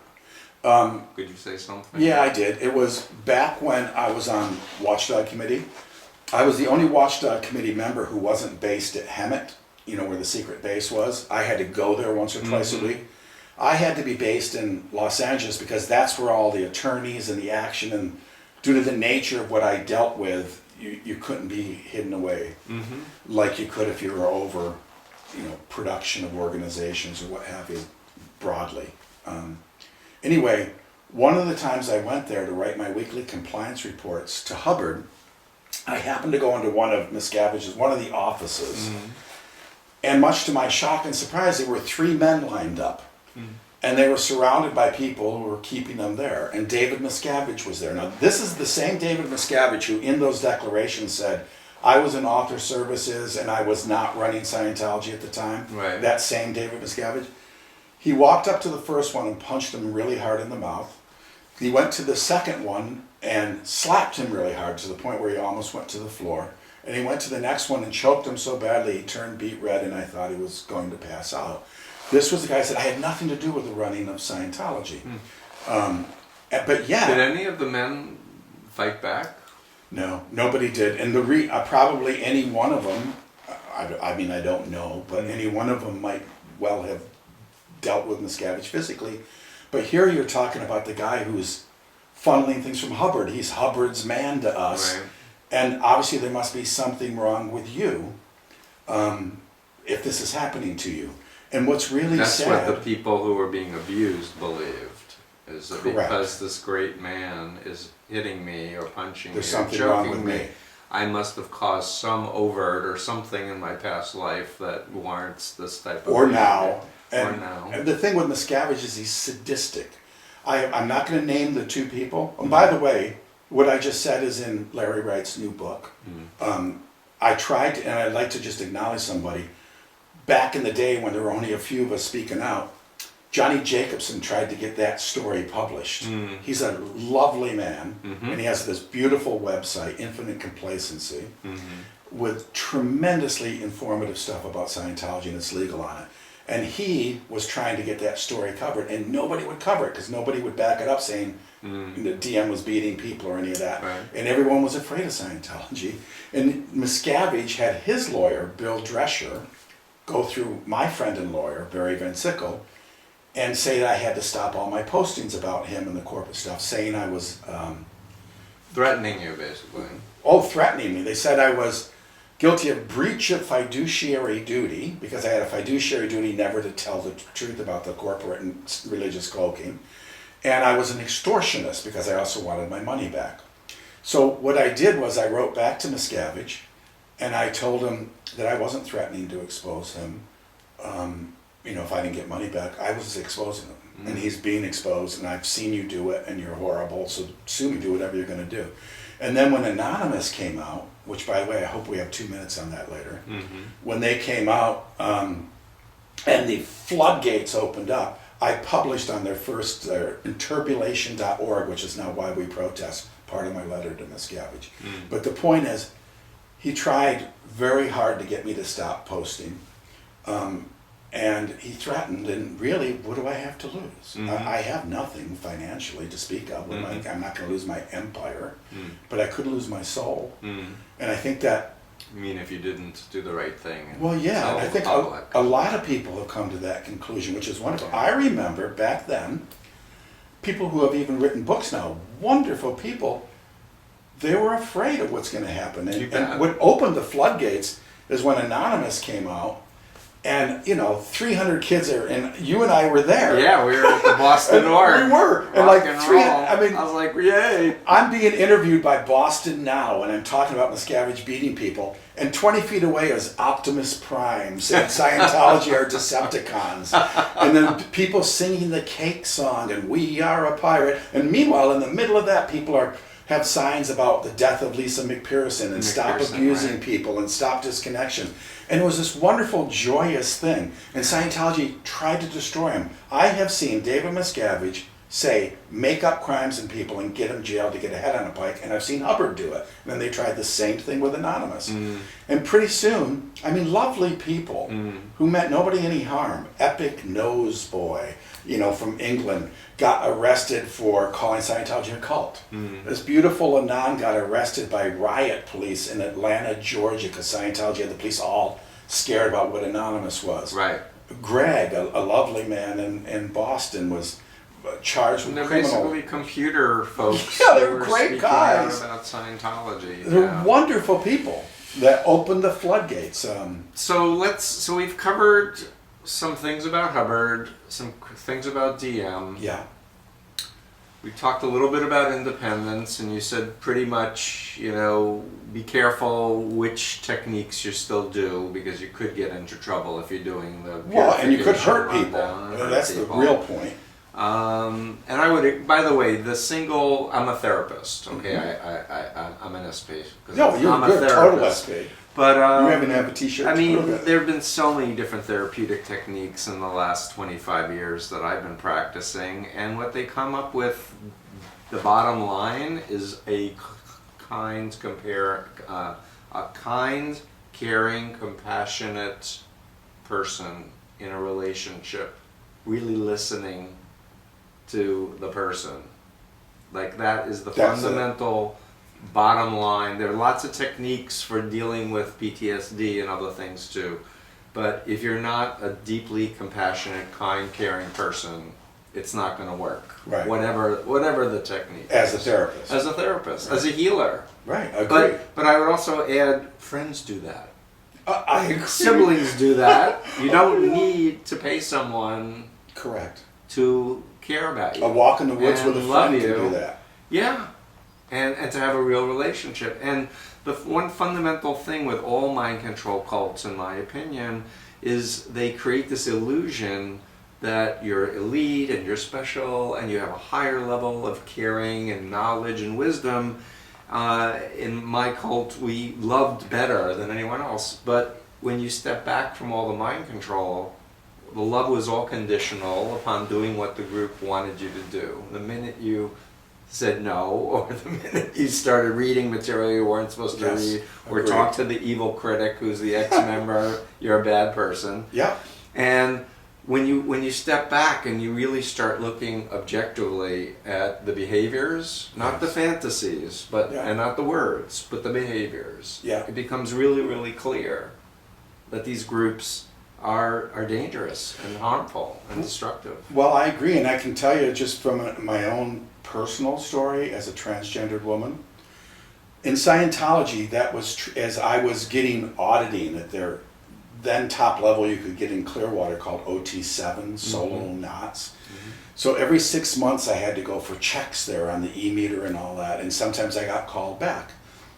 Could you say something? Yeah, I did. It was back when I was on Watchdog Committee. I was the only Watchdog Committee member who wasn't based at Hemet, where the secret base was. I had to go there once or twice a week. I had to be based in Los Angeles because that's where all the attorneys and the action, and due to the nature of what I dealt with, you couldn't be hidden away like you could if you were over, production of organizations or what have you, broadly. Anyway, one of the times I went there to write my weekly compliance reports to Hubbard, I happened to go into one of Miscavige's, one of the offices, and much to my shock and surprise, there were 3 men lined up. And they were surrounded by people who were keeping them there. And David Miscavige was there. Now, this is the same David Miscavige who, in those declarations, said, I was in Author Services and I was not running Scientology at the time. Right. That same David Miscavige. He walked up to the first one and punched him really hard in the mouth. He went to the second one and slapped him really hard to the point where he almost went to the floor. And he went to the next one and choked him so badly he turned beet red, and I thought he was going to pass out. This was the guy who said, I had nothing to do with the running of Scientology. But yeah. Did any of the men fight back? No, nobody did. And probably any one of them, I mean, I don't know, but any one of them might well have dealt with Miscavige physically. But here you're talking about the guy who's funneling things from Hubbard. He's Hubbard's man to us. Right. And obviously there must be something wrong with you if this is happening to you. And what's really sad... That's what the people who were being abused believed, is that Correct. because this great man is hitting me or punching There's me or something wrong choking with me, I must have caused some overt or something in my past life that warrants this type of Or behavior. now. Or now. And the thing with Miscavige is he's sadistic. I'm not going to name the 2 people. And by the way, what I just said is in Larry Wright's new book. I tried to, and I'd like to just acknowledge somebody. Back in the day when there were only a few of us speaking out, Johnny Jacobson tried to get that story published. He's a lovely man, and he has this beautiful website, Infinite Complacency, with tremendously informative stuff about Scientology, and it's legal on it. And he was trying to get that story covered, and nobody would cover it because nobody would back it up saying the DM was beating people or any of that. Right. And everyone was afraid of Scientology. And Miscavige had his lawyer, Bill Drescher, go through my friend and lawyer, Barry Van Sickle, and say that I had to stop all my postings about him and the corporate stuff, saying I was... Threatening you, basically. threatening me. They said I was guilty of breach of fiduciary duty, because I had a fiduciary duty never to tell the truth about the corporate and religious cloaking. And I was an extortionist, because I also wanted my money back. So what I did was I wrote back to Miscavige, and I told him that I wasn't threatening to expose him. If I didn't get money back, I was exposing him. And he's being exposed, and I've seen you do it, and you're horrible, so sue me, do whatever you're going to do. And then when Anonymous came out, which, by the way, I hope we have 2 minutes on that later, when they came out and the floodgates opened up, I published on their first, interbulation.org, which is now Why We Protest, part of my letter to Miscavige. But the point is, he tried very hard to get me to stop posting. And he threatened, and really, what do I have to lose? I have nothing financially to speak of. I'm not going to lose my empire, but I could lose my soul. And I think that... You mean if you didn't do the right thing? Well, yeah, and I think a lot of people have come to that conclusion, which is wonderful. I remember back then, people who have even written books now, wonderful people, they were afraid of what's going to happen. And what opened the floodgates is when Anonymous came out, And 300 kids there, and you and I were there. Yeah, we were at the Boston Org. We were, and Rock like and 300. roll. I mean, I was like, yay! I'm being interviewed by Boston Now, and I'm talking about Miscavige beating people. And 20 feet away is Optimus Prime saying Scientology are Decepticons. And then people singing the Cake song and We Are a Pirate. And meanwhile, in the middle of that, people have signs about the death of Lisa McPherson and stop abusing people and stop disconnection. And it was this wonderful, joyous thing. And Scientology tried to destroy him. I have seen David Miscavige say, make up crimes in people and get them jailed to get a head on a pike. And I've seen Hubbard do it. And then they tried the same thing with Anonymous. And pretty soon, lovely people who meant nobody any harm. Epic Nose Boy, from England, got arrested for calling Scientology a cult. This beautiful Anon got arrested by riot police in Atlanta, Georgia, because Scientology had the police all scared about what Anonymous was. Right. Greg, a lovely man in Boston, was charged with criminal. Basically computer folks. Yeah, they're who were great speaking guys. out about Scientology. They're wonderful people that opened the floodgates. So we've covered some things about Hubbard, some things about DM. Yeah. We talked a little bit about independence, and you said pretty much, be careful which techniques you still do, because you could get into trouble if you're doing the and you could hurt rundown people. and hurt That's people. the real point. And I would, by the way, I'm a therapist, okay? I'm an SP. No, you're I'm a good, total therapist. SP. But You haven't have a t-shirt. I mean, to prove it. there have been so many different therapeutic techniques in the last 25 years that I've been practicing, and what they come up with, the bottom line is a kind, caring, compassionate person in a relationship, really listening to the person. Like, that is the fundamental bottom line. There are lots of techniques for dealing with PTSD and other things too, but if you're not a deeply compassionate, kind, caring person, it's not going to work. Right. Whatever the technique. As a therapist. As a therapist. As a healer. Right. Agree. But I would also add, friends do that. I agree. Siblings do that. You don't need to pay someone. Correct. To care about you. A walk in the woods and with a love friend you. can do that. Yeah. And to have a real relationship. And the one fundamental thing with all mind control cults, in my opinion, is they create this illusion that you're elite and you're special and you have a higher level of caring and knowledge and wisdom. In my cult, we loved better than anyone else. But when you step back from all the mind control, the love was all conditional upon doing what the group wanted you to do. The minute you said no, or the minute you started reading material you weren't supposed to read, or talk to the evil critic who's the ex-member, you're a bad person. Yeah. And when you step back and you really start looking objectively at the behaviors, not the fantasies, and not the words, but the behaviors, it becomes really, really clear that these groups are dangerous and harmful and destructive. Well, I agree, and I can tell you just from my own personal story as a transgendered woman. In Scientology, that was as I was getting auditing at their then top level you could get in Clearwater called OT7, solo knots. So every 6 months I had to go for checks there on the e-meter and all that, and sometimes I got called back.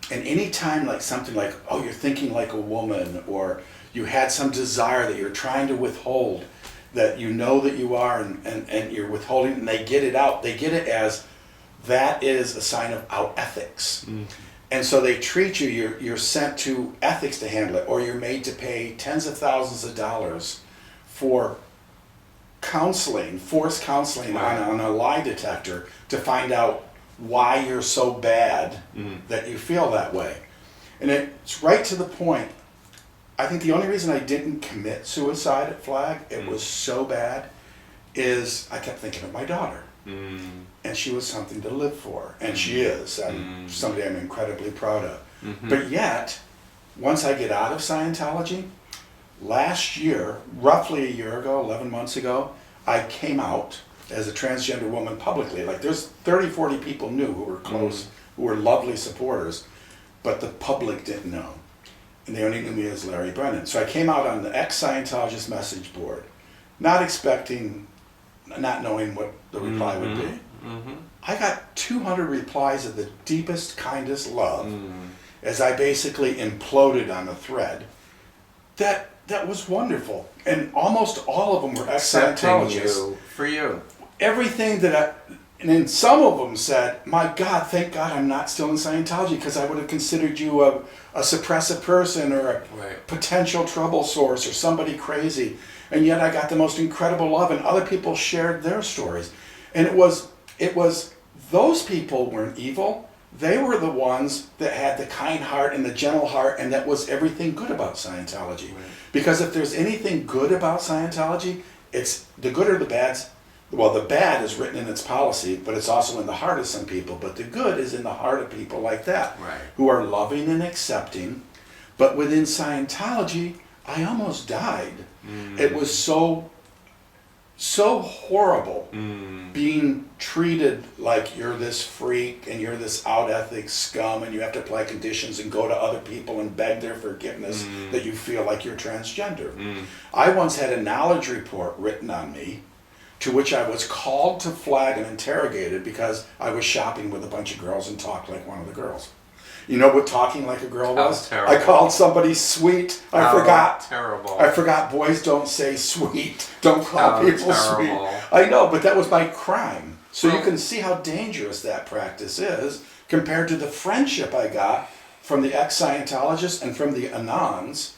And anytime like something like, oh, you're thinking like a woman, or you had some desire that you're trying to withhold, that you know that you are, and you're withholding, and they get it out. They get it as that is a sign of out ethics. And so they treat you, you're sent to ethics to handle it, or you're made to pay tens of thousands of dollars for counseling, forced counseling on a lie detector to find out why you're so bad that you feel that way. And it's right to the point. I think the only reason I didn't commit suicide at Flag, it was so bad, is I kept thinking of my daughter. And she was something to live for. And she is. Somebody I'm incredibly proud of. But yet, once I get out of Scientology, last year, roughly a year ago, 11 months ago, I came out as a transgender woman publicly. Like there's 30, 40 people knew who were close, who were lovely supporters, but the public didn't know. and they only knew me as Larry Brennan. So I came out on the ex-Scientologist message board, not expecting, not knowing what the reply would be. Mm-hmm. I got 200 replies of the deepest, kindest love as I basically imploded on the thread. That was wonderful. And almost all of them were ex-Scientologists. For you. Everything and then some of them said, my God, thank God I'm not still in Scientology, because I would have considered you a suppressive person or a potential trouble source or somebody crazy. And yet I got the most incredible love, and other people shared their stories. And it was those people weren't evil. They were the ones that had the kind heart and the gentle heart, and that was everything good about Scientology. Right. Because if there's anything good about Scientology, it's the good or the bads. Well, the bad is written in its policy, but it's also in the heart of some people. But the good is in the heart of people like that, who are loving and accepting. But within Scientology, I almost died. It was so horrible being treated like you're this freak and you're this out-ethics scum and you have to apply conditions and go to other people and beg their forgiveness that you feel like you're transgender. I once had a knowledge report written on me, to which I was called to flag and interrogated because I was shopping with a bunch of girls and talked like one of the girls. You know what talking like a girl was? Terrible. I called somebody sweet. I forgot. Terrible. I forgot boys don't say sweet. Don't call people sweet. I know, but that was my crime. So you can see how dangerous that practice is compared to the friendship I got from the ex-Scientologists and from the Anons.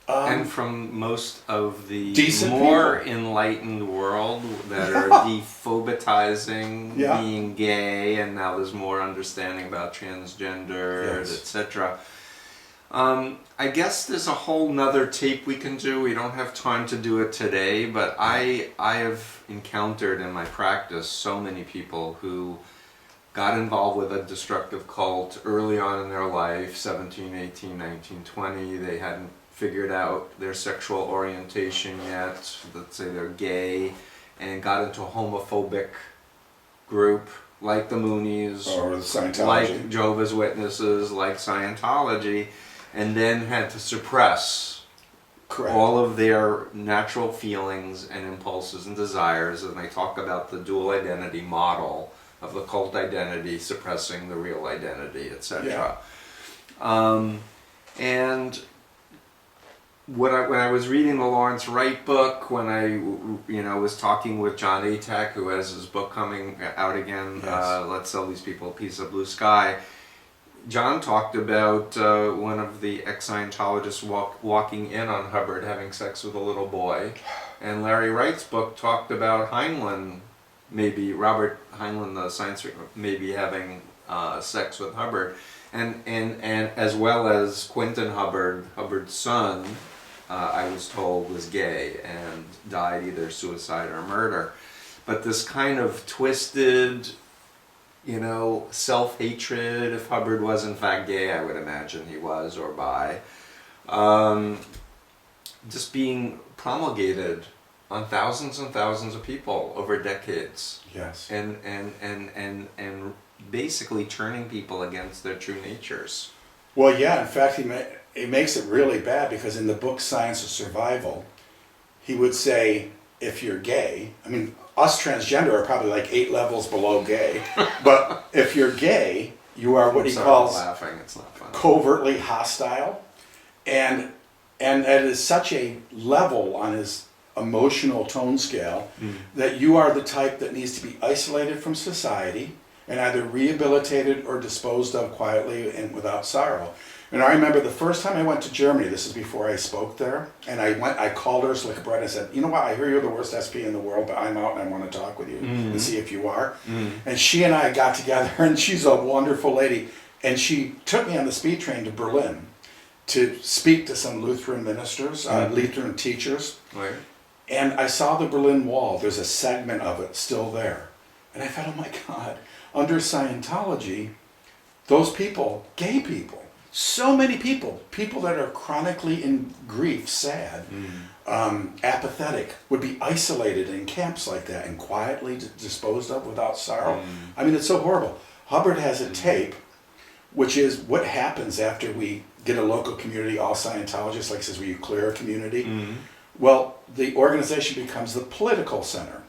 And from most of the decent more people. Enlightened world that are dephobitizing being gay, and now there's more understanding about transgender, etc. I guess there's a whole nother tape we can do. We don't have time to do it today, but I have encountered in my practice so many people who got involved with a destructive cult early on in their life, 17, 18, 19, 20. They hadn't figured out their sexual orientation yet. Let's say they're gay, and got into a homophobic group like the Moonies, or Scientology, like Jehovah's Witnesses, like Scientology, and then had to suppress all of their natural feelings and impulses and desires. And they talk about the dual identity model of the cult identity suppressing the real identity, etc. And when I was reading the Lawrence Wright book, when I was talking with John Atack, who has his book coming out again, Let's Sell These People a Piece of Blue Sky, John talked about one of the ex-Scientologists walking in on Hubbard having sex with a little boy, and Larry Wright's book talked about Heinlein, Robert Heinlein, the science, maybe having sex with Hubbard, and as well as Quentin Hubbard, Hubbard's son, I was told was gay and died either suicide or murder. But this kind of twisted, self-hatred, if Hubbard was in fact gay, I would imagine he was, or bi, just being promulgated on thousands and thousands of people over decades. Yes. And basically turning people against their true natures. Well, yeah, in fact, it makes it really bad, because in the book Science of Survival, he would say, if you're gay, us transgender are probably like 8 levels below gay, but if you're gay, you are what he calls it's not funny. Covertly hostile, and that is such a level on his emotional tone scale that you are the type that needs to be isolated from society and either rehabilitated or disposed of quietly and without sorrow. And I remember the first time I went to Germany, this is before I spoke there, and I called Ursula Brett and I said, you know what, I hear you're the worst SP in the world, but I'm out and I want to talk with you and see if you are. And she and I got together, and she's a wonderful lady, and she took me on the speed train to Berlin to speak to some Lutheran ministers, Lutheran teachers. Right. And I saw the Berlin Wall. There's a segment of it still there. And I thought, oh my God, under Scientology, those people, gay people, so many people that are chronically in grief, sad, apathetic, would be isolated in camps like that and quietly disposed of without sorrow. It's so horrible. Hubbard has a tape, which is what happens after we get a local community, all Scientologists, like it says, where you clear a community. Well, the organization becomes the political center.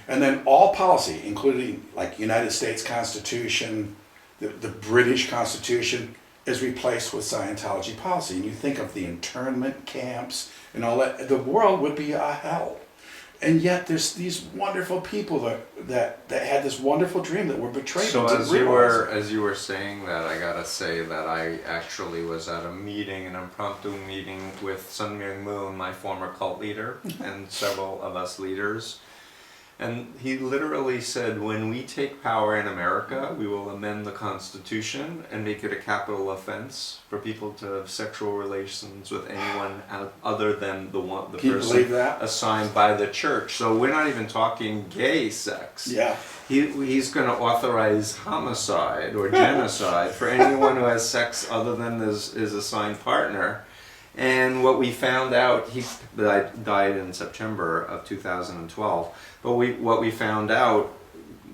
And then all policy, including like United States Constitution, the British Constitution, is replaced with Scientology policy. And you think of the internment camps and all that, the world would be a hell. And yet there's these wonderful people that had this wonderful dream that were betrayed. So as you were saying that, I gotta say that I actually was at a meeting, an impromptu meeting with Sun Myung Moon, my former cult leader, and several of us leaders. And he literally said, when we take power in America, we will amend the Constitution and make it a capital offense for people to have sexual relations with anyone other than the person assigned by the church. So we're not even talking gay sex. Yeah. He's going to authorize homicide or genocide for anyone who has sex other than his assigned partner. And what we found out, he died in September of 2012. But what we found out,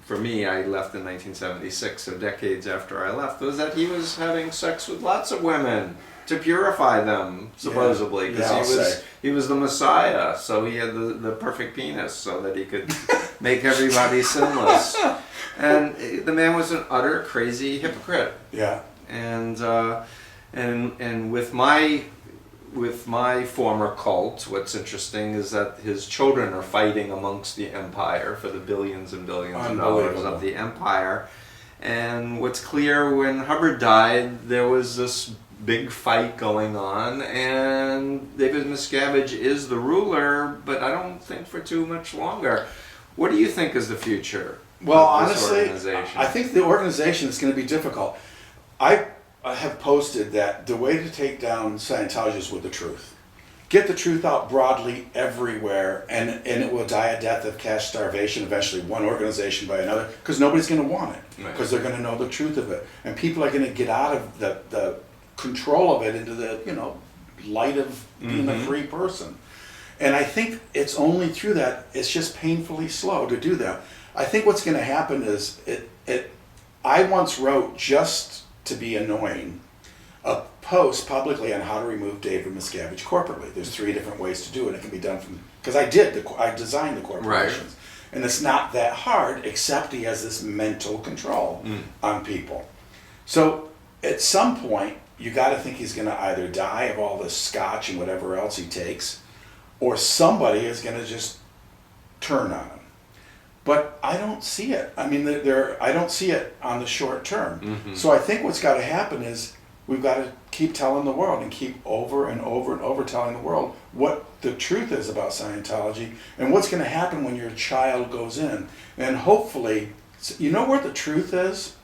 for me, I left in 1976, so decades after I left, was that he was having sex with lots of women to purify them, supposedly, because he was the Messiah, so he had the perfect penis so that he could make everybody sinless. And the man was an utter crazy hypocrite. Yeah. And with my former cult, what's interesting is that his children are fighting amongst the empire for the billions and billions of dollars of the empire. And what's clear, when Hubbard died, there was this big fight going on, and David Miscavige is the ruler, but I don't think for too much longer. What do you think is the future? Well, honestly, I think the organization is going to be difficult. I have posted that the way to take down Scientology is with the truth. Get the truth out broadly everywhere, and it will die a death of cash starvation, eventually one organization by another, because nobody's going to want it, because they're going to know the truth of it. And people are going to get out of the control of it into the light of being a free person. And I think it's only through that, it's just painfully slow to do that. I think what's going to happen is, I once wrote, just to be annoying, a post publicly on how to remove David Miscavige corporately. There's 3 different ways to do it. It can be done from, because I designed the corporations. And it's not that hard, except he has this mental control on people. So at some point, you got to think he's going to either die of all this scotch and whatever else he takes, or somebody is going to just turn on him. But I don't see it. I mean, I don't see it on the short term. So I think what's got to happen is we've got to keep telling the world, and keep over and over and over telling the world what the truth is about Scientology, and what's going to happen when your child goes in. And hopefully, you know where the truth is?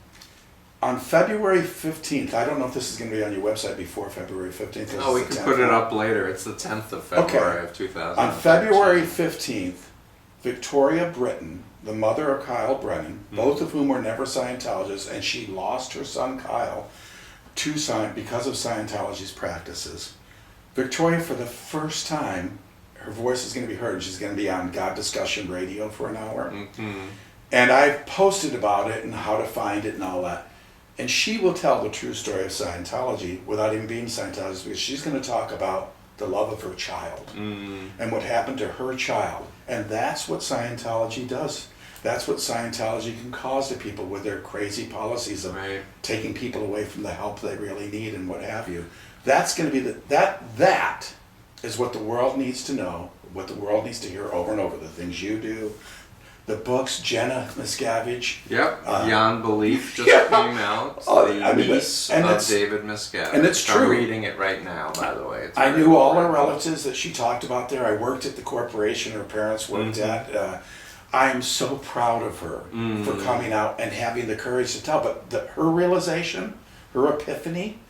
On February 15th, I don't know if this is going to be on your website before February 15th. Oh, we can put it up later. It's the 10th of February of 2000. On February 15th, Victoria Britton, the mother of Kyle Brennan, both of whom were never Scientologists, and she lost her son Kyle because of Scientology's practices. Victoria, for the first time, her voice is going to be heard. She's going to be on God Discussion Radio for an hour. And I've posted about it and how to find it and all that. And she will tell the true story of Scientology without even being Scientologist, because she's going to talk about the love of her child and what happened to her child. And that's what Scientology does. That's what Scientology can cause to people with their crazy policies of taking people away from the help they really need and what have you. That's going to be that is what the world needs to know, what the world needs to hear over and over. The things you do, the books, Jenna Miscavige. Beyond Belief just came out. The niece of David Miscavige. And it's true. I'm reading it right now, by the way. I knew all her relatives that she talked about there. I worked at the corporation her parents worked at. I'm so proud of her for coming out and having the courage to tell. But her realization, her epiphany,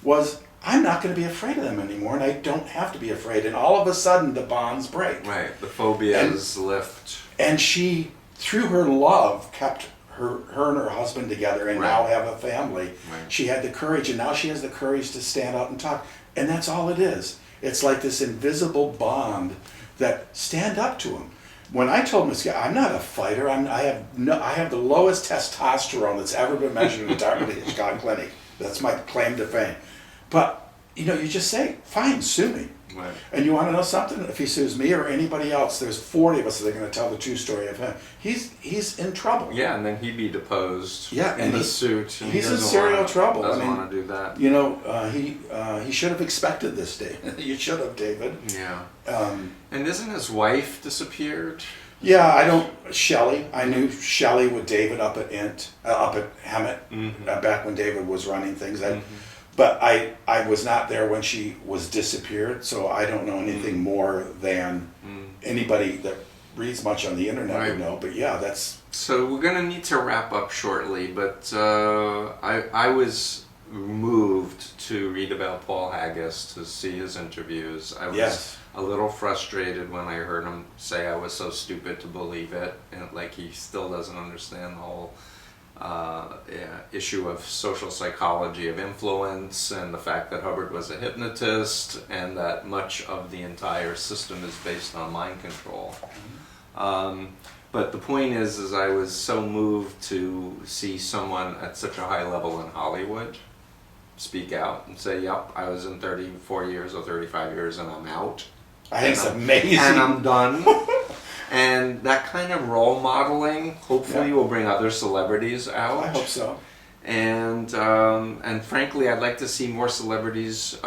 was, I'm not going to be afraid of them anymore, and I don't have to be afraid. And all of a sudden, the bonds break. The phobias lift. And she, through her love, kept her and her husband together, and now have a family. She had the courage, and now she has the courage to stand up and talk. And that's all it is. It's like this invisible bond that stand up to him. When I told Miscavige, I'm not a fighter. I have the lowest testosterone that's ever been measured in the Dartmouth Hitchcock Clinic. That's my claim to fame. But you just say, fine, sue me. Right. And you want to know something? If he sues me or anybody else, there's 40 of us that are going to tell the true story of him. He's in trouble. Yeah, and then he'd be deposed Yeah, in the suit. And he's in serial trouble. Doesn't want to do that. He should have expected this day. You should have, David. Yeah. And isn't his wife disappeared? Yeah, Shelley. I knew Shelley with David up at Hemet, back when David was running things. But I was not there when she was disappeared, so I don't know anything more than anybody that reads much on the internet would know. But yeah, that's... So we're going to need to wrap up shortly, but I was moved to read about Paul Haggis, to see his interviews. I was a little frustrated when I heard him say I was so stupid to believe it, and like he still doesn't understand the whole issue of social psychology of influence, and the fact that Hubbard was a hypnotist, and that much of the entire system is based on mind control. But the point is I was so moved to see someone at such a high level in Hollywood speak out and say, yep, I was in 34 years or 35 years and I'm out. I think it's amazing. And I'm done. And that kind of role modeling hopefully will bring other celebrities out. I hope so. And frankly, I'd like to see more celebrities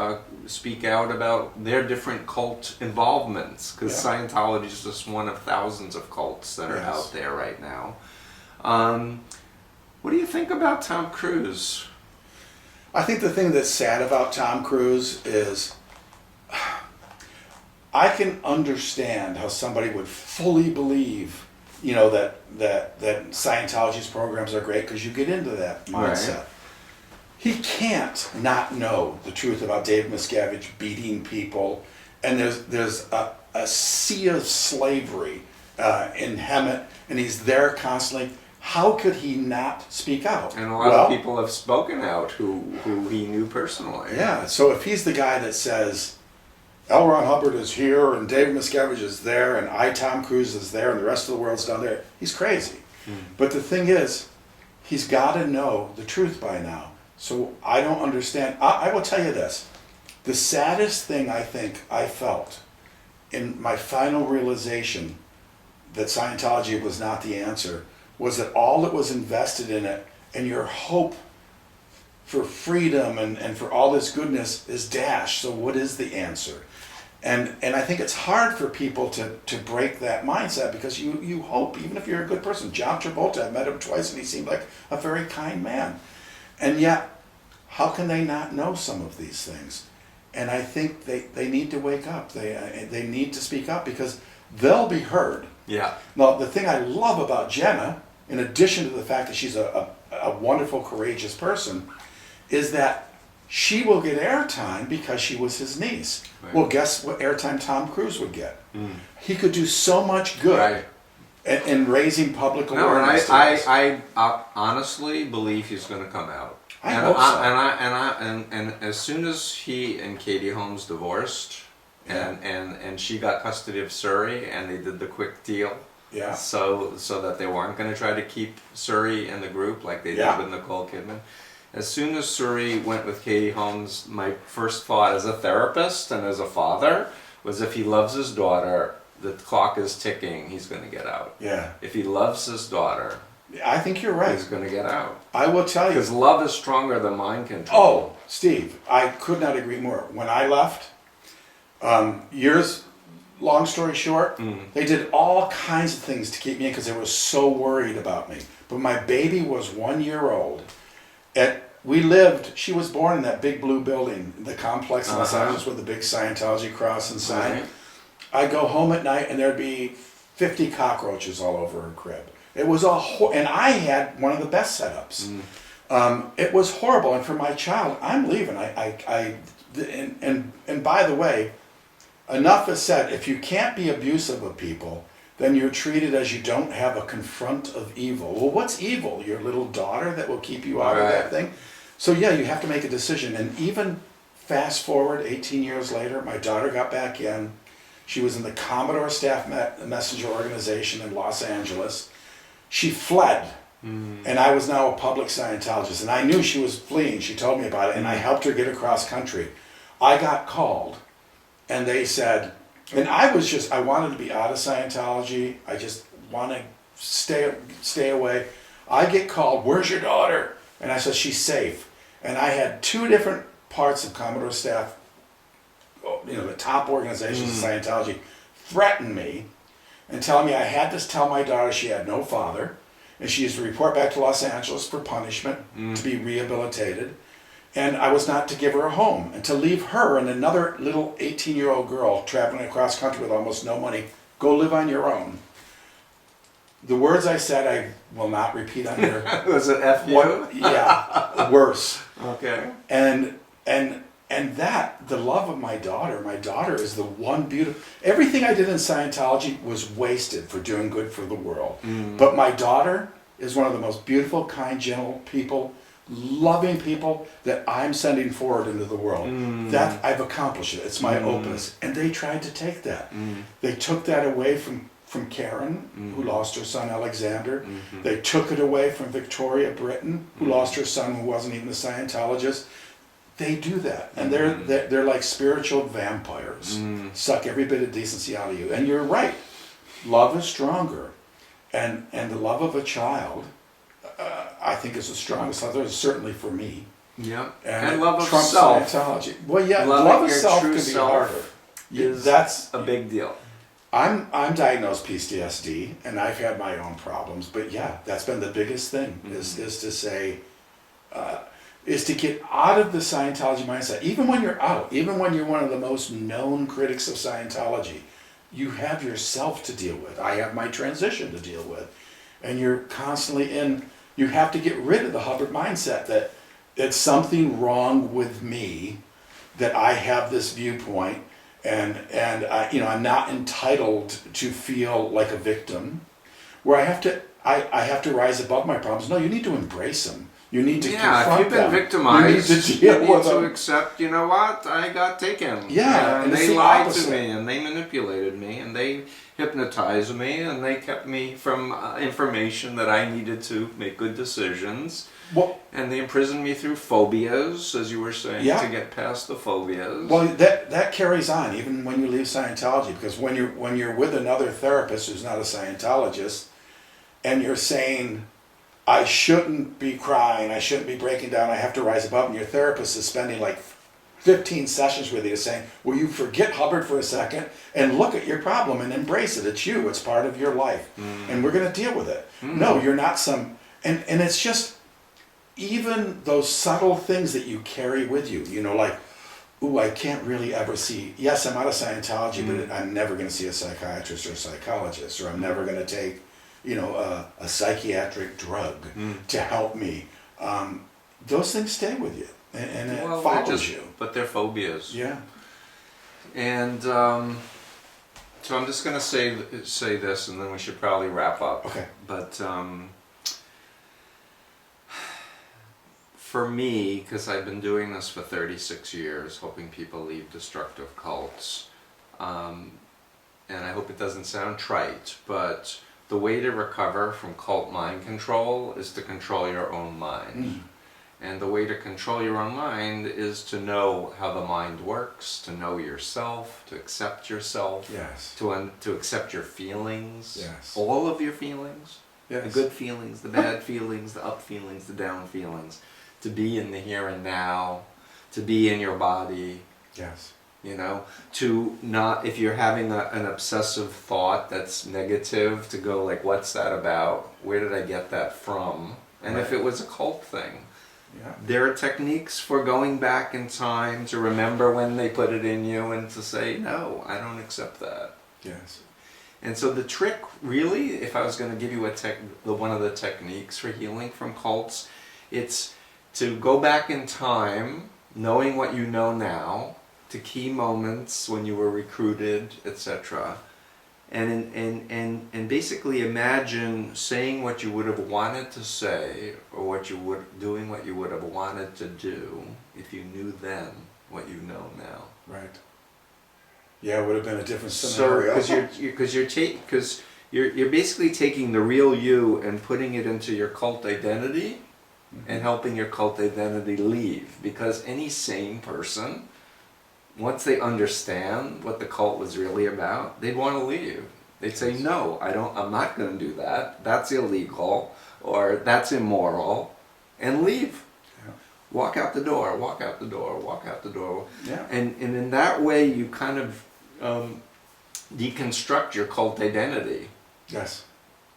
speak out about their different cult involvements, because Scientology is just one of thousands of cults that are out there right now. What do you think about Tom Cruise? I think the thing that's sad about Tom Cruise is I can understand how somebody would fully believe, that Scientology's programs are great, because you get into that mindset. Right. He can't not know the truth about David Miscavige beating people, and there's a sea of slavery in Hemet, and he's there constantly. How could he not speak out? And a lot of people have spoken out who he knew personally. Yeah, so if he's the guy that says, L. Ron Hubbard is here, and David Miscavige is there, and Tom Cruise is there, and the rest of the world's down there, he's crazy. But the thing is, he's got to know the truth by now. So I don't understand. I will tell you this. The saddest thing I think I felt in my final realization that Scientology was not the answer was that all that was invested in it and your hope for freedom and for all this goodness is dashed. So what is the answer? And I think it's hard for people to break that mindset, because you hope, even if you're a good person. John Travolta, I've met him twice and he seemed like a very kind man. And yet, how can they not know some of these things? And I think they need to wake up. They need to speak up, because they'll be heard. Yeah. Now, the thing I love about Jenna, in addition to the fact that she's a wonderful, courageous person, is that she will get airtime because she was his niece. Right. Well, guess what airtime Tom Cruise would get? He could do so much good in raising public awareness. No, and I honestly believe he's going to come out. I hope so. And as soon as he and Katie Holmes divorced, and she got custody of Surrey, and they did the quick deal. Yeah. So that they weren't going to try to keep Surrey in the group like they did with Nicole Kidman. As soon as Surrey went with Katie Holmes, my first thought as a therapist and as a father was, if he loves his daughter, the clock is ticking, he's going to get out. Yeah. If he loves his daughter, I think you're right. he's going to get out. I will tell you. Because love is stronger than mind control. Oh, Steve, I could not agree more. When I left, long story short, they did all kinds of things to keep me in, because they were so worried about me. But my baby was 1 year old. She was born in that big blue building, the complex in Los Angeles with the big Scientology cross and sign. Right. I'd go home at night and there'd be 50 cockroaches all over her crib. It was and I had one of the best setups. It was horrible, and for my child, I'm leaving. And by the way, enough is said. If you can't be abusive of people, then you're treated as you don't have a confront of evil. Well, what's evil? Your little daughter that will keep you out of that thing? So yeah, you have to make a decision. And even fast forward 18 years later, my daughter got back in. She was in the Commodore Staff Messenger Organization in Los Angeles. She fled. And I was now a public Scientologist. And I knew she was fleeing. She told me about it. And I helped her get across country. I got called, and they said, and I wanted to be out of Scientology. I just want to stay away. I get called, "Where's your daughter?" And I said, "She's safe." And I had two different parts of Commodore staff, the top organizations of Scientology, threaten me and tell me I had to tell my daughter she had no father, and she is to report back to Los Angeles for punishment, to be rehabilitated, and I was not to give her a home, and to leave her and another little 18-year-old girl traveling across country with almost no money, go live on your own. The words I said I will not repeat on here. Was it F you? Yeah, worse. Okay. And that, the love of my daughter is the one beautiful, everything I did in Scientology was wasted for doing good for the world. But my daughter is one of the most beautiful, kind, gentle people, loving people that I'm sending forward into the world. That I've accomplished it. It's my opus. And they tried to take that. They took that away from Karen, who lost her son Alexander. They took it away from Victoria Britton, who lost her son who wasn't even a Scientologist. They do that, and they're like spiritual vampires. Suck every bit of decency out of you. And you're right. Love is stronger, and the love of a child, I think, is the strongest. Certainly for me. Yeah. And love of Trump self. Scientology. Well, yeah, love of your self true can be self harder. That's a big deal. I'm diagnosed PTSD, and I've had my own problems. But yeah, that's been the biggest thing is to say. Is to get out of the Scientology mindset. Even when you're out, even when you're one of the most known critics of Scientology, you have yourself to deal with. I have my transition to deal with. And you're constantly you have to get rid of the Hubbard mindset that it's something wrong with me, that I have this viewpoint, and I'm not entitled to feel like a victim, where I have to rise above my problems. No, you need to embrace them. You need to confront if you've been them. victimized, you need to accept, you know what, I got taken. Yeah, and it's they the lied opposite. to me, and they manipulated me, and they hypnotized me, and they kept me from information that I needed to make good decisions. Well, and they imprisoned me through phobias, as you were saying, Yeah. to get past the phobias. well, that carries on even when you leave Scientology, because when you're with another therapist who's not a Scientologist, and you're saying, I shouldn't be crying, I shouldn't be breaking down, I have to rise above, and your therapist is spending like 15 sessions with you saying, will you forget Hubbard for a second and look at your problem and embrace it? It's you, it's part of your life, and we're going to deal with it. No, you're not some, and it's just, even those subtle things that you carry with you, like, ooh, I can't really ever see, yes, I'm out of Scientology, but I'm never going to see a psychiatrist or a psychologist, or I'm never going to take a psychiatric drug to help me. Those things stay with you, and it follows you. But they're phobias. Yeah. And so I'm just going to say this, and then we should probably wrap up. Okay. But for me, because I've been doing this for 36 years, helping people leave destructive cults, and I hope it doesn't sound trite, but the way to recover from cult mind control is to control your own mind. And the way to control your own mind is to know how the mind works, to know yourself, to accept yourself, Yes. to accept your feelings, Yes. all of your feelings, Yes. the good feelings, the bad feelings, the up feelings, the down feelings, to be in the here and now, to be in your body. Yes. To not, if you're having an obsessive thought that's negative, to go like, what's that about? Where did I get that from? And if it was a cult thing, there are techniques for going back in time to remember when they put it in you and to say, no, I don't accept that. Yes. And so the trick, really, if I was going to give you one of the techniques for healing from cults, it's to go back in time, knowing what you know now, to key moments when you were recruited, etc., and basically imagine saying what you would have wanted to say, or doing what you would have wanted to do if you knew then what you know now. Right. Yeah, it would have been a different scenario. Because you're basically taking the real you and putting it into your cult identity, and helping your cult identity leave. Because any sane person once they understand what the cult was really about, they'd want to leave. They'd say, no, I'm not going to do that. That's illegal, or that's immoral, and leave. Yeah. Walk out the door, walk out the door, walk out the door. Yeah. And in that way, you kind of deconstruct your cult identity. Yes.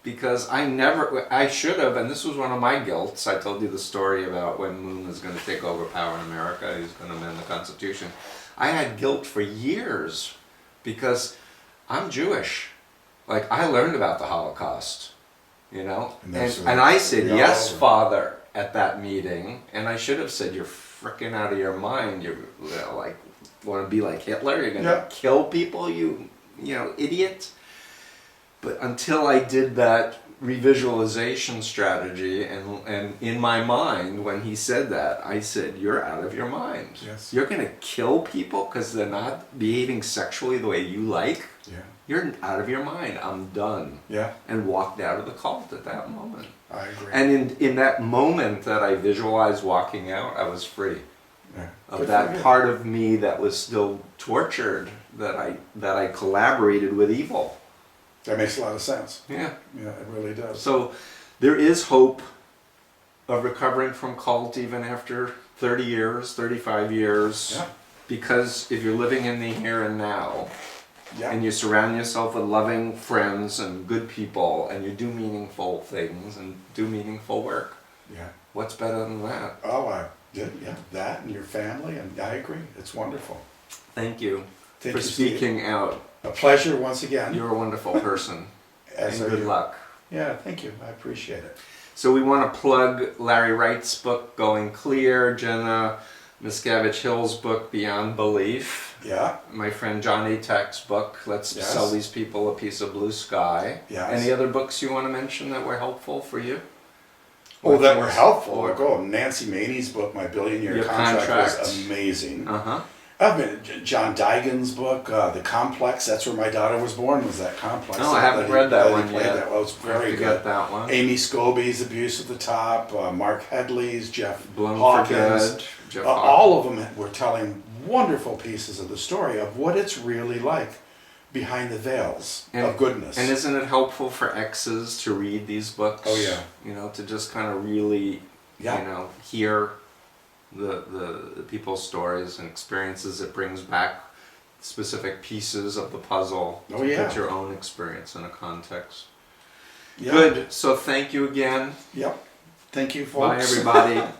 Because I should have, and this was one of my guilts. I told you the story about when Moon was going to take over power in America. He was going to amend the Constitution. I had guilt for years because I'm Jewish. Like, I learned about the Holocaust, you know? And I said, yes, Father, at that meeting. And I should have said, you're freaking out of your mind. You're like, want to be like Hitler? You're going to kill people, you idiot? But until I did that revisualization strategy, and in my mind, when he said that, I said, you're out of your mind. Yes. You're going to kill people because they're not behaving sexually the way you like? Yeah. You're out of your mind. I'm done. Yeah. And walked out of the cult at that moment. I agree. And in that moment that I visualized walking out, I was free. Yeah. Of that part of me that was still tortured, that I collaborated with evil. That makes a lot of sense. Yeah. Yeah, it really does. So there is hope of recovering from cult even after 30 years, 35 years. Yeah. Because if you're living in the here and now, and you surround yourself with loving friends and good people, and you do meaningful things and do meaningful work, what's better than that? Oh, I did, that and your family, and I agree. It's wonderful. Thank you for Steve. speaking out. A pleasure once again. You're a wonderful person. And good luck. Yeah, thank you. I appreciate it. So we want to plug Larry Wright's book, Going Clear, Jenna Miscavige Hill's book, Beyond Belief. Yeah. My friend John Atak's book, Let's Sell These People a Piece of Blue Sky. Yes. Any other books you want to mention that were helpful for you? Oh, that were helpful. Nancy Maney's book, My Billion-Year Contract, was amazing. John Digan's book, The Complex. That's where my daughter was born. Was that Complex? No, I haven't read that one yet. That was very good. Get that one. Amy Scobie's Abuse at the Top. Mark Headley's, Jeff Bloom Hawkins. for Good. All of them were telling wonderful pieces of the story of what it's really like behind the veils of goodness. And isn't it helpful for exes to read these books? Oh yeah. To just kind of really, hear the people's stories and experiences. It brings back specific pieces of the puzzle to put your own experience in a context. Yeah. Good. So thank you again. Yep. Thank you, folks. Bye, everybody.